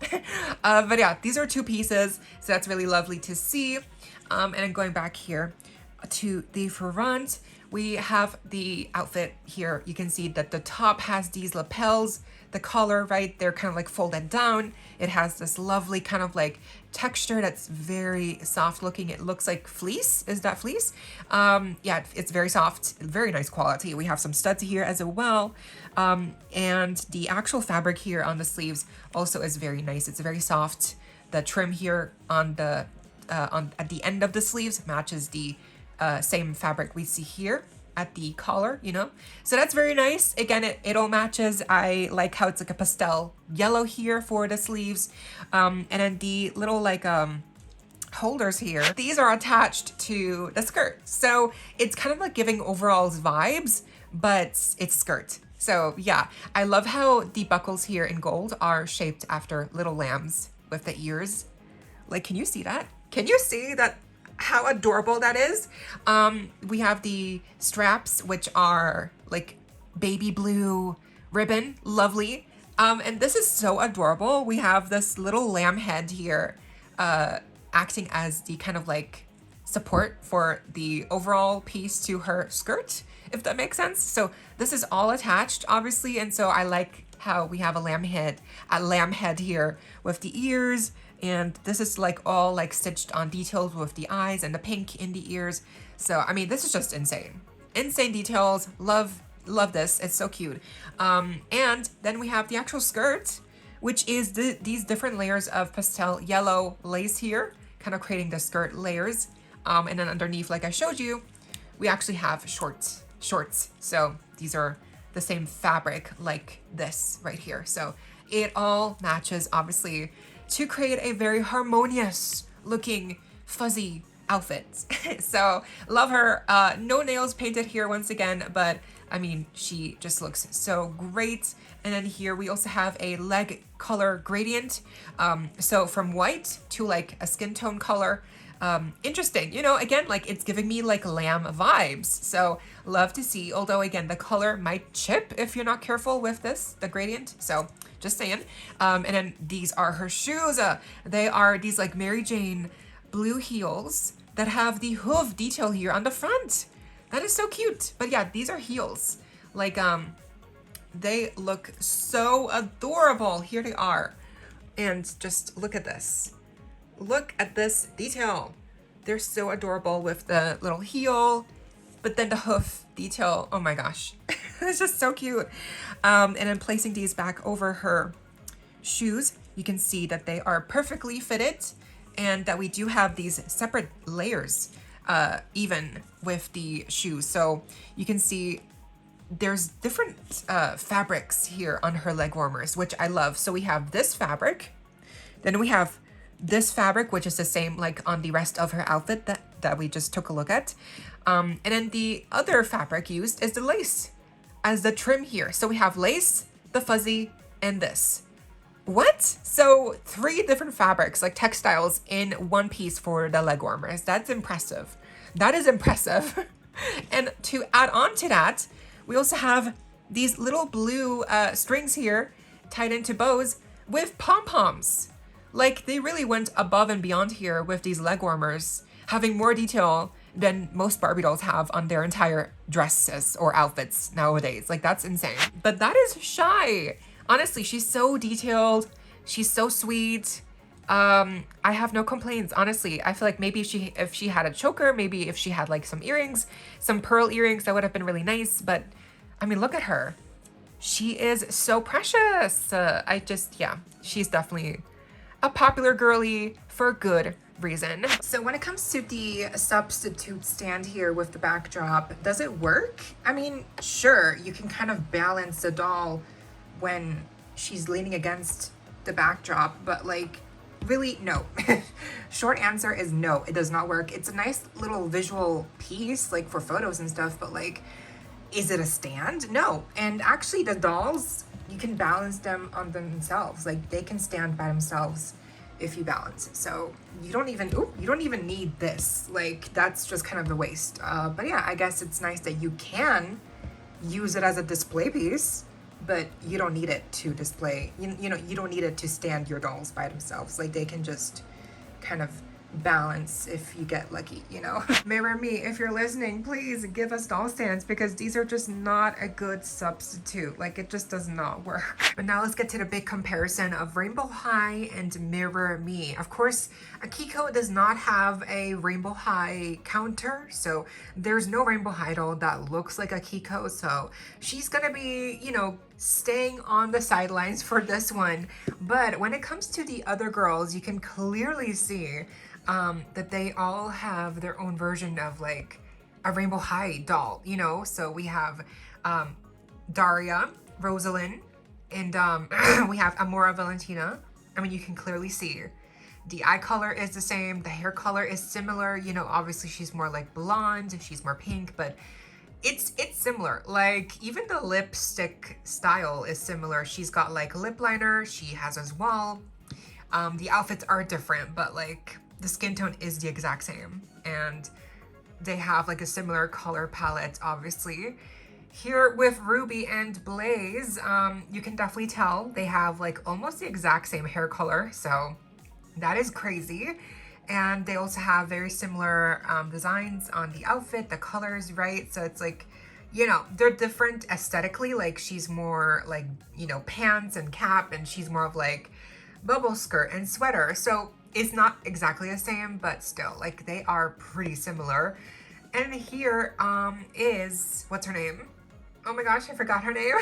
But yeah, these are 2 pieces, so that's really lovely to see. And then going back here to the front, we have the outfit here. You can see that the top has these lapels. The collar right there kind of like folded down. It has this lovely kind of like texture that's very soft looking. It looks like fleece. Is that fleece? Yeah, it's very soft, very nice quality. We have some studs here as well. And the actual fabric here on the sleeves also is very nice. It's very soft. The trim here on the at the end of the sleeves matches the same fabric we see here at the collar, so that's very nice. Again, it all matches. I like how it's like a pastel yellow here for the sleeves, and then the little like holders here, these are attached to the skirt, so it's kind of like giving overalls vibes, but it's skirt. So yeah, I love how the buckles here in gold are shaped after little lambs with the ears. Like, can you see that? Can you see that? How adorable that is. We have the straps, which are like baby blue ribbon, lovely. And this is so adorable. We have this little lamb head here, acting as the kind of like support for the overall piece to her skirt, if that makes sense. So this is all attached, obviously, and so I like how we have a lamb head here with the ears, and this is like all like stitched on details with the eyes and the pink in the ears. So I mean, this is just insane details. Love this. It's so cute. And then we have the actual skirt, which is these different layers of pastel yellow lace here, kind of creating the skirt layers. And then underneath, like I showed you, we actually have shorts. So these are the same fabric like this right here. So it all matches, obviously, to create a very harmonious looking fuzzy outfit. So love her. No nails painted here once again, but I mean, she just looks so great. And then here we also have a leg color gradient. So from white to like a skin tone color. Interesting, you know, again, like it's giving me like lamb vibes. So love to see, although again, the color might chip if you're not careful with the gradient. So just saying. And then these are her shoes. They are these like Mary Jane blue heels that have the hoof detail here on the front. That is so cute. But yeah, these are heels. Like, they look so adorable. Here they are. And just look at this. Look at this detail. They're so adorable with the little heel, but then the hoof detail. Oh my gosh. It's just so cute. And then placing these back over her shoes, you can see that they are perfectly fitted and that we do have these separate layers, even with the shoes. So you can see there's different fabrics here on her leg warmers, which I love. So we have this fabric, then we have this fabric, which is the same like on the rest of her outfit that we just took a look at. And then the other fabric used is the lace as the trim here. So we have lace, the fuzzy, and this. What? So 3 different fabrics, like textiles, in one piece for the leg warmers. That's impressive. That is impressive. And to add on to that, we also have these little blue strings here tied into bows with pom-poms. Like, they really went above and beyond here with these leg warmers, having more detail than most Barbie dolls have on their entire dresses or outfits nowadays. Like, that's insane. But that is Shy. Honestly, she's so detailed. She's so sweet. I have no complaints, honestly. I feel like maybe if she had a choker, maybe if she had like some earrings, some pearl earrings, that would have been really nice. But I mean, look at her. She is so precious. Yeah, she's definitely a popular girly for good reason. So when it comes to the substitute stand here with the backdrop, does it work? I mean, sure, you can kind of balance the doll when she's leaning against the backdrop, but like, really, no. Short answer is no, it does not work. It's a nice little visual piece, like for photos and stuff, but like, is it a stand? No. And actually the dolls, you can balance them on themselves. Like, they can stand by themselves if you balance. So you don't even need this. Like, that's just kind of the waste. But yeah, I guess it's nice that you can use it as a display piece, but you don't need it to display, you know, you don't need it to stand your dolls by themselves. Like, they can just kind of balance if you get lucky, you know. Mirror Me, if you're listening, please give us doll stands, because these are just not a good substitute. Like, it just does not work. But now let's get to the big comparison of Rainbow High and Mirror Me. Of course, Akiko does not have a Rainbow High counter, so there's no Rainbow High doll that looks like Akiko, so she's gonna be, you know, staying on the sidelines for this one. But when it comes to the other girls, you can clearly see that they all have their own version of like a Rainbow High doll, you know. So we have Daria, Rosalind, and we have Amora Valentina. I mean, you can clearly see the eye color is the same, the hair color is similar, you know. Obviously she's more like blonde, she's more pink, but it's similar. Like even the lipstick style is similar. She's got like lip liner, she has as well. The outfits are different, but like the skin tone is the exact same. And they have like a similar color palette, obviously. Here with Ruby and Blaze, you can definitely tell they have like almost the exact same hair color. So that is crazy. And they also have very similar designs on the outfit, the colors, right? So it's like, you know, they're different aesthetically. Like she's more like, you know, pants and cap, and she's more of like bubble skirt and sweater. So it's not exactly the same, but still, like they are pretty similar. And here is, what's her name? Oh my gosh, I forgot her name.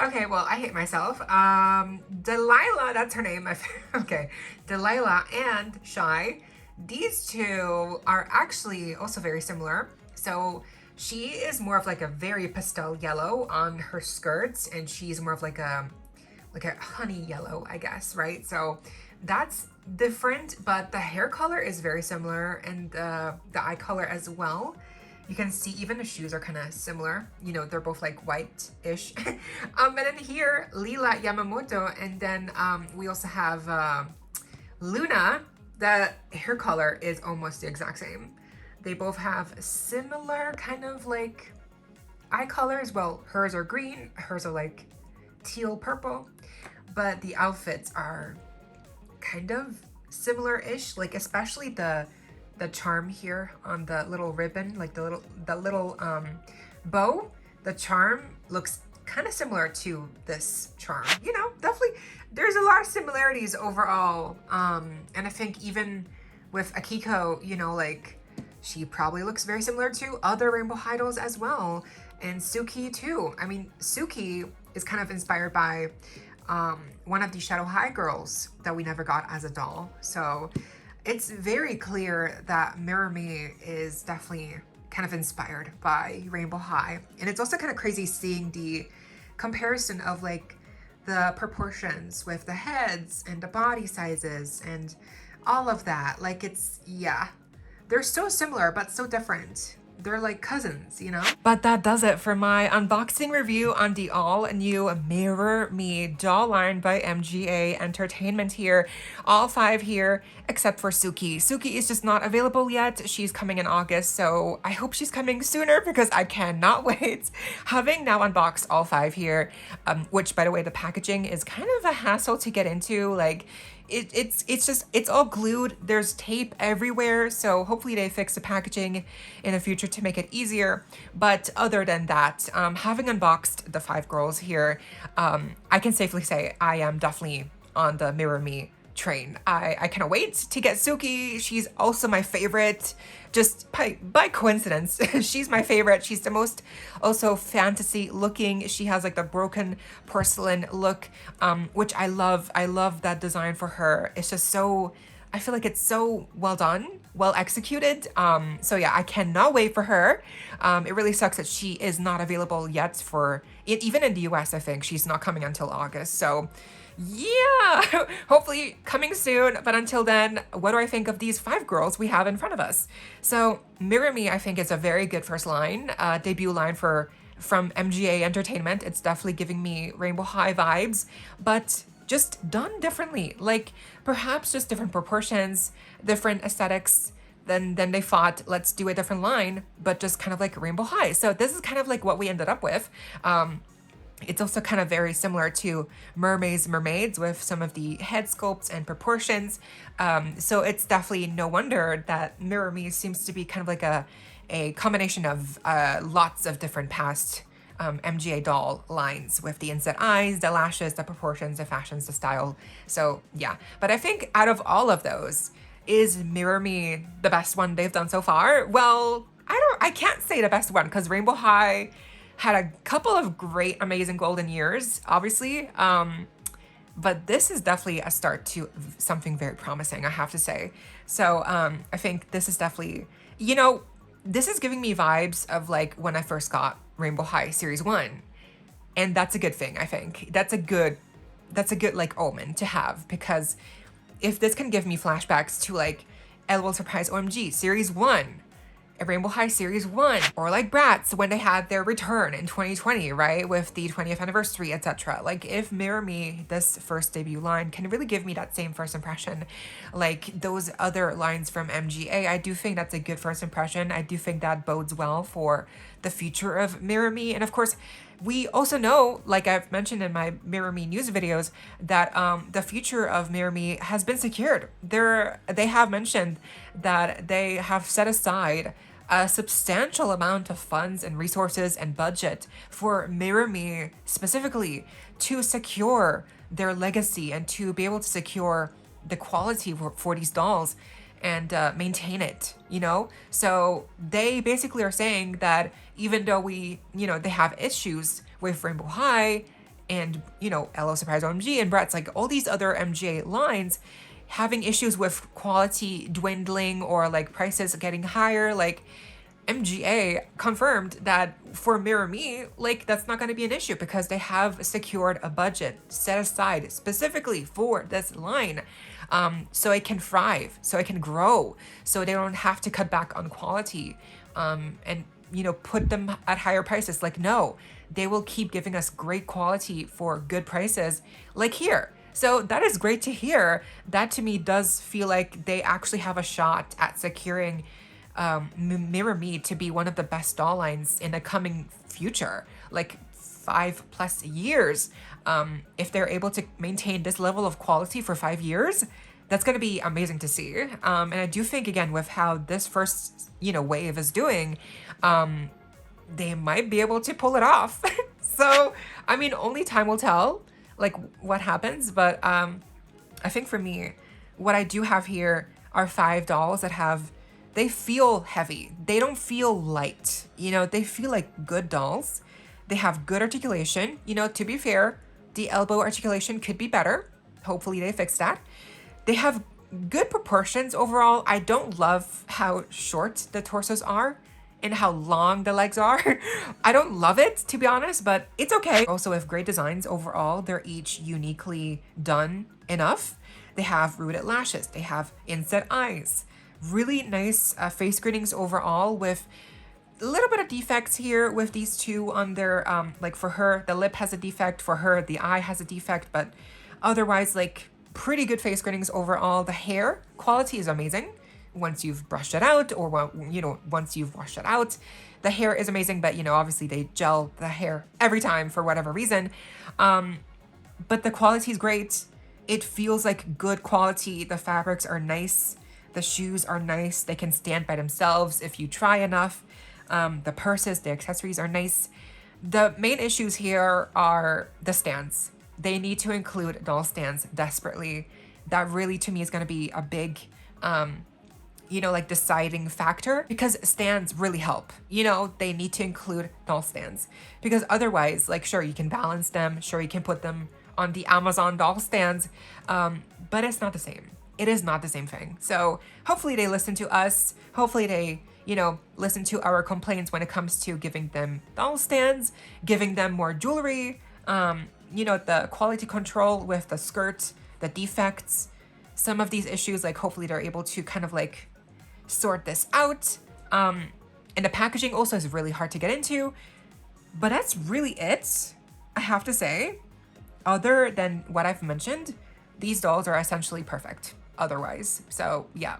Okay, well, I hate myself. Delilah, that's her name. Okay, Delilah and Shy. These two are actually also very similar. So she is more of like a very pastel yellow on her skirts, and she's more of like a honey yellow, I guess, right? So that's different, but the hair color is very similar, and the eye color as well. You can see even the shoes are kind of similar. You know, they're both like white-ish. And then here, Lila Yamamoto, and then we also have Luna. The hair color is almost the exact same. They both have similar kind of like eye colors. Well, hers are green, hers are like teal purple, but the outfits are kind of similar-ish, like especially the charm here on the little ribbon, like the little bow. The charm looks kind of similar to this charm. You know, definitely there's a lot of similarities overall. And I think even with Akiko, you know, like she probably looks very similar to other Rainbow Idols as well. And Suki too. I mean, Suki is kind of inspired by one of the Shadow High girls that we never got as a doll. So it's very clear that Mirror Me is definitely kind of inspired by Rainbow High. And it's also kind of crazy seeing the comparison of like the proportions with the heads and the body sizes and all of that. Like it's, yeah, they're so similar, but so different. They're like cousins, you know? But that does it for my unboxing review on the all new Mirror Me doll line by MGA Entertainment here. All 5 here, except for Suki. Suki is just not available yet. She's coming in August, so I hope she's coming sooner because I cannot wait. Having now unboxed all 5 here, which by the way, the packaging is kind of a hassle to get into. Like, it's all glued. There's tape everywhere, so hopefully they fix the packaging in the future to make it easier. But other than that, having unboxed the 5 girls here, I can safely say I am definitely on the Mirror Me train. I cannot wait to get Suki. She's also my favorite, just by coincidence. She's my favorite. She's the most also fantasy looking. She has like the broken porcelain look, which I love. I love that design for her. It's just so, I feel like it's so well done, well executed. So yeah, I cannot wait for her. It really sucks that she is not available yet for it, even in the US. I think she's not coming until August. So yeah, hopefully coming soon. But until then, what do I think of these 5 girls we have in front of us? So Mirror Me, I think, is a very good first line, debut line from MGA Entertainment. It's definitely giving me Rainbow High vibes, but just done differently. Like perhaps just different proportions, different aesthetics. Then they thought, let's do a different line, but just kind of like Rainbow High. So this is kind of like what we ended up with. It's also kind of very similar to Mermaids with some of the head sculpts and proportions. So it's definitely no wonder that Mirror Me seems to be kind of like a combination of lots of different past MGA doll lines with the inset eyes, the lashes, the proportions, the fashions, the style. So yeah, but I think out of all of those, is Mirror Me the best one they've done so far? Well, I can't say the best one because Rainbow High had a couple of great, amazing golden years, obviously. But this is definitely a start to something very promising, I have to say. So I think this is definitely, you know, this is giving me vibes of like when I first got Rainbow High Series 1. And that's a good thing, I think. That's a good like omen to have, because if this can give me flashbacks to like LOL Surprise OMG Series 1, Rainbow High Series 1, or like Bratz when they had their return in 2020, right? With the 20th anniversary, etc. Like if Mirror Me, this first debut line, can really give me that same first impression, like those other lines from MGA, I do think that's a good first impression. I do think that bodes well for the future of Mirror Me. And of course, we also know, like I've mentioned in my Mirror Me news videos, that the future of Mirror Me has been secured. They have mentioned that they have set aside a substantial amount of funds and resources and budget for Mirror Me specifically to secure their legacy and to be able to secure the quality for these dolls and maintain it, you know? So they basically are saying that even though they have issues with Rainbow High and, LO Surprise OMG and Bratz, like all these other MGA lines, having issues with quality dwindling or like prices getting higher, like MGA confirmed that for Mirror Me, like that's not going to be an issue because they have secured a budget set aside specifically for this line. So it can thrive, so it can grow, so they don't have to cut back on quality, and put them at higher prices. Like, no, they will keep giving us great quality for good prices, like here. So that is great to hear. That to me does feel like they actually have a shot at securing Mirror Me to be one of the best doll lines in the coming future, like 5+ years. If they're able to maintain this level of quality for 5 years, that's going to be amazing to see. And I do think, again, with how this first, wave is doing, they might be able to pull it off. So, I mean, only time will tell, like, what happens. But I think for me, what I do have here are 5 dolls that they feel heavy. They don't feel light. They feel like good dolls. They have good articulation. To be fair, the elbow articulation could be better. Hopefully they fix that. They have good proportions overall. I don't love how short the torsos are and how long the legs are. I don't love it, to be honest, but it's okay. Also, with great designs overall, they're each uniquely done enough. They have rooted lashes. They have inset eyes. Really nice face greetings overall, with a little bit of defects here with these two on their, like for her, the lip has a defect. For her, the eye has a defect, but otherwise, like, pretty good face greetings overall. The hair quality is amazing once you've brushed it out, or once you've washed it out. The hair is amazing, but obviously they gel the hair every time for whatever reason. But the quality is great. It feels like good quality. The fabrics are nice. The shoes are nice. They can stand by themselves if you try enough. The purses, the accessories are nice. The main issues here are the stands. They need to include doll stands desperately. That really, to me, is going to be a big, like deciding factor, because stands really help. They need to include doll stands, because otherwise, like, sure, you can balance them. Sure, you can put them on the Amazon doll stands, but it's not the same. It is not the same thing. So hopefully they listen to us. Hopefully they, listen to our complaints when it comes to giving them doll stands, giving them more jewelry, the quality control with the skirt, the defects, some of these issues, like hopefully they're able to kind of like sort this out. And the packaging also is really hard to get into, but that's really it, I have to say. Other than what I've mentioned, these dolls are essentially perfect otherwise. So yeah,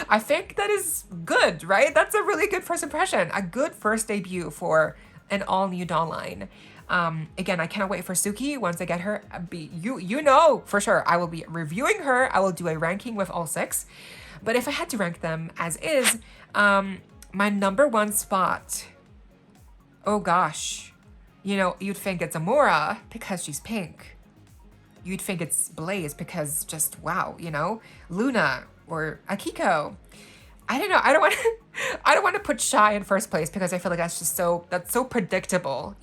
I think that is good, right? That's a really good first impression, a good first debut for an all new doll line. Again, I cannot wait for Suki. Once I get her, for sure, I will be reviewing her. I will do a ranking with all 6. But if I had to rank them as is, my number 1 spot, oh gosh, you'd think it's Amora because she's pink. You'd think it's Blaze because just wow, Luna or Akiko. I don't know. I don't want to put Shy in first place because I feel like that's so predictable,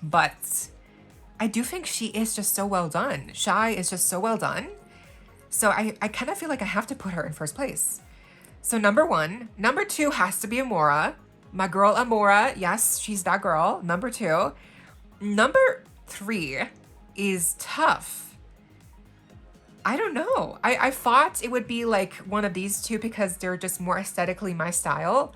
But I do think she is just so well done. Shy is just so well done. So I kind of feel like I have to put her in first place. So number 1. Number 2 has to be Amora. My girl Amora. Yes, she's that girl. Number 2. Number 3 is tough. I don't know. I thought it would be like one of these two because they're just more aesthetically my style.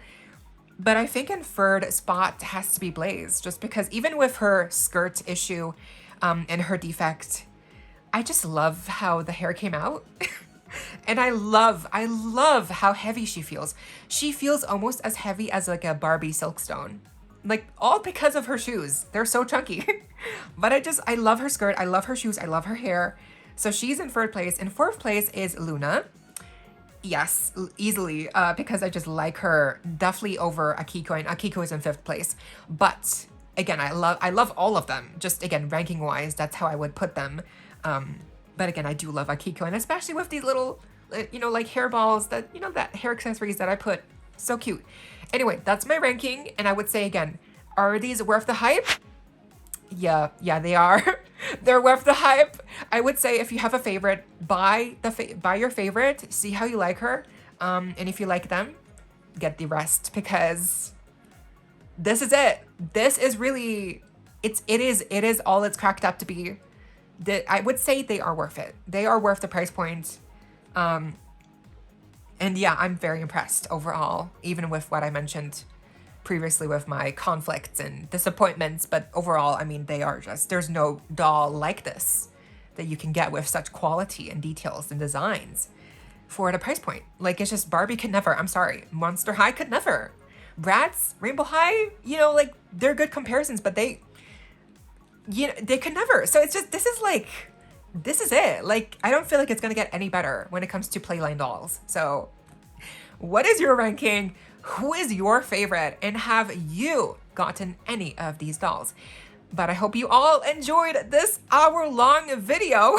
But I think in third spot has to be Blaze, just because even with her skirt issue and her defect, I just love how the hair came out. And I love how heavy she feels. She feels almost as heavy as like a Barbie Silkstone. Like all because of her shoes. They're so chunky. But I love her skirt. I love her shoes. I love her hair. So she's in third place. In fourth place is Luna. Yes, easily, because I just like her definitely over Akiko, and Akiko is in fifth place. But again, I love all of them. Just again, ranking wise, that's how I would put them. But again, I do love Akiko, and especially with these little, like hairballs that, that hair accessories that I put. So cute. Anyway, that's my ranking, and I would say again, are these worth the hype? Yeah, they are. They're worth the hype. I would say if you have a favorite, buy your favorite, see how you like her, and if you like them, get the rest, because this is it. This is really, it is all it's cracked up to be. I would say they are worth it. They are worth the price point. And yeah, I'm very impressed overall, even with what I mentioned previously with my conflicts and disappointments, but overall, I mean, they are just, there's no doll like this that you can get with such quality and details and designs for at a price point. Like, it's just, Barbie could never, I'm sorry, Monster High could never. Bratz, Rainbow High, like, they're good comparisons, but they could never. So it's just, this is it. Like, I don't feel like it's gonna get any better when it comes to Playline dolls. So what is your ranking? Who is your favorite? And have you gotten any of these dolls? But I hope you all enjoyed this hour-long video.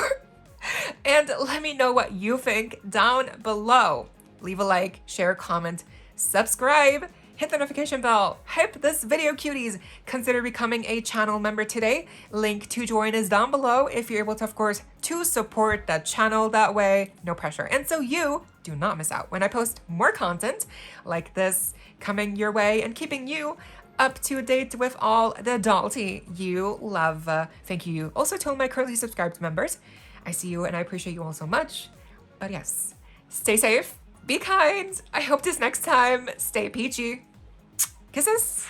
And let me know what you think down below. Leave a like, share, comment, subscribe, hit the notification bell, hype this video, cuties. Consider becoming a channel member today. Link to join is down below if you're able to, of course, to support the channel that way. No pressure. And so you do not miss out when I post more content like this coming your way and keeping you up to date with all the doll tea you love. Thank you also to all my currently subscribed members. I see you and I appreciate you all so much. But yes, stay safe, be kind. I hope this next time, stay peachy. Kisses.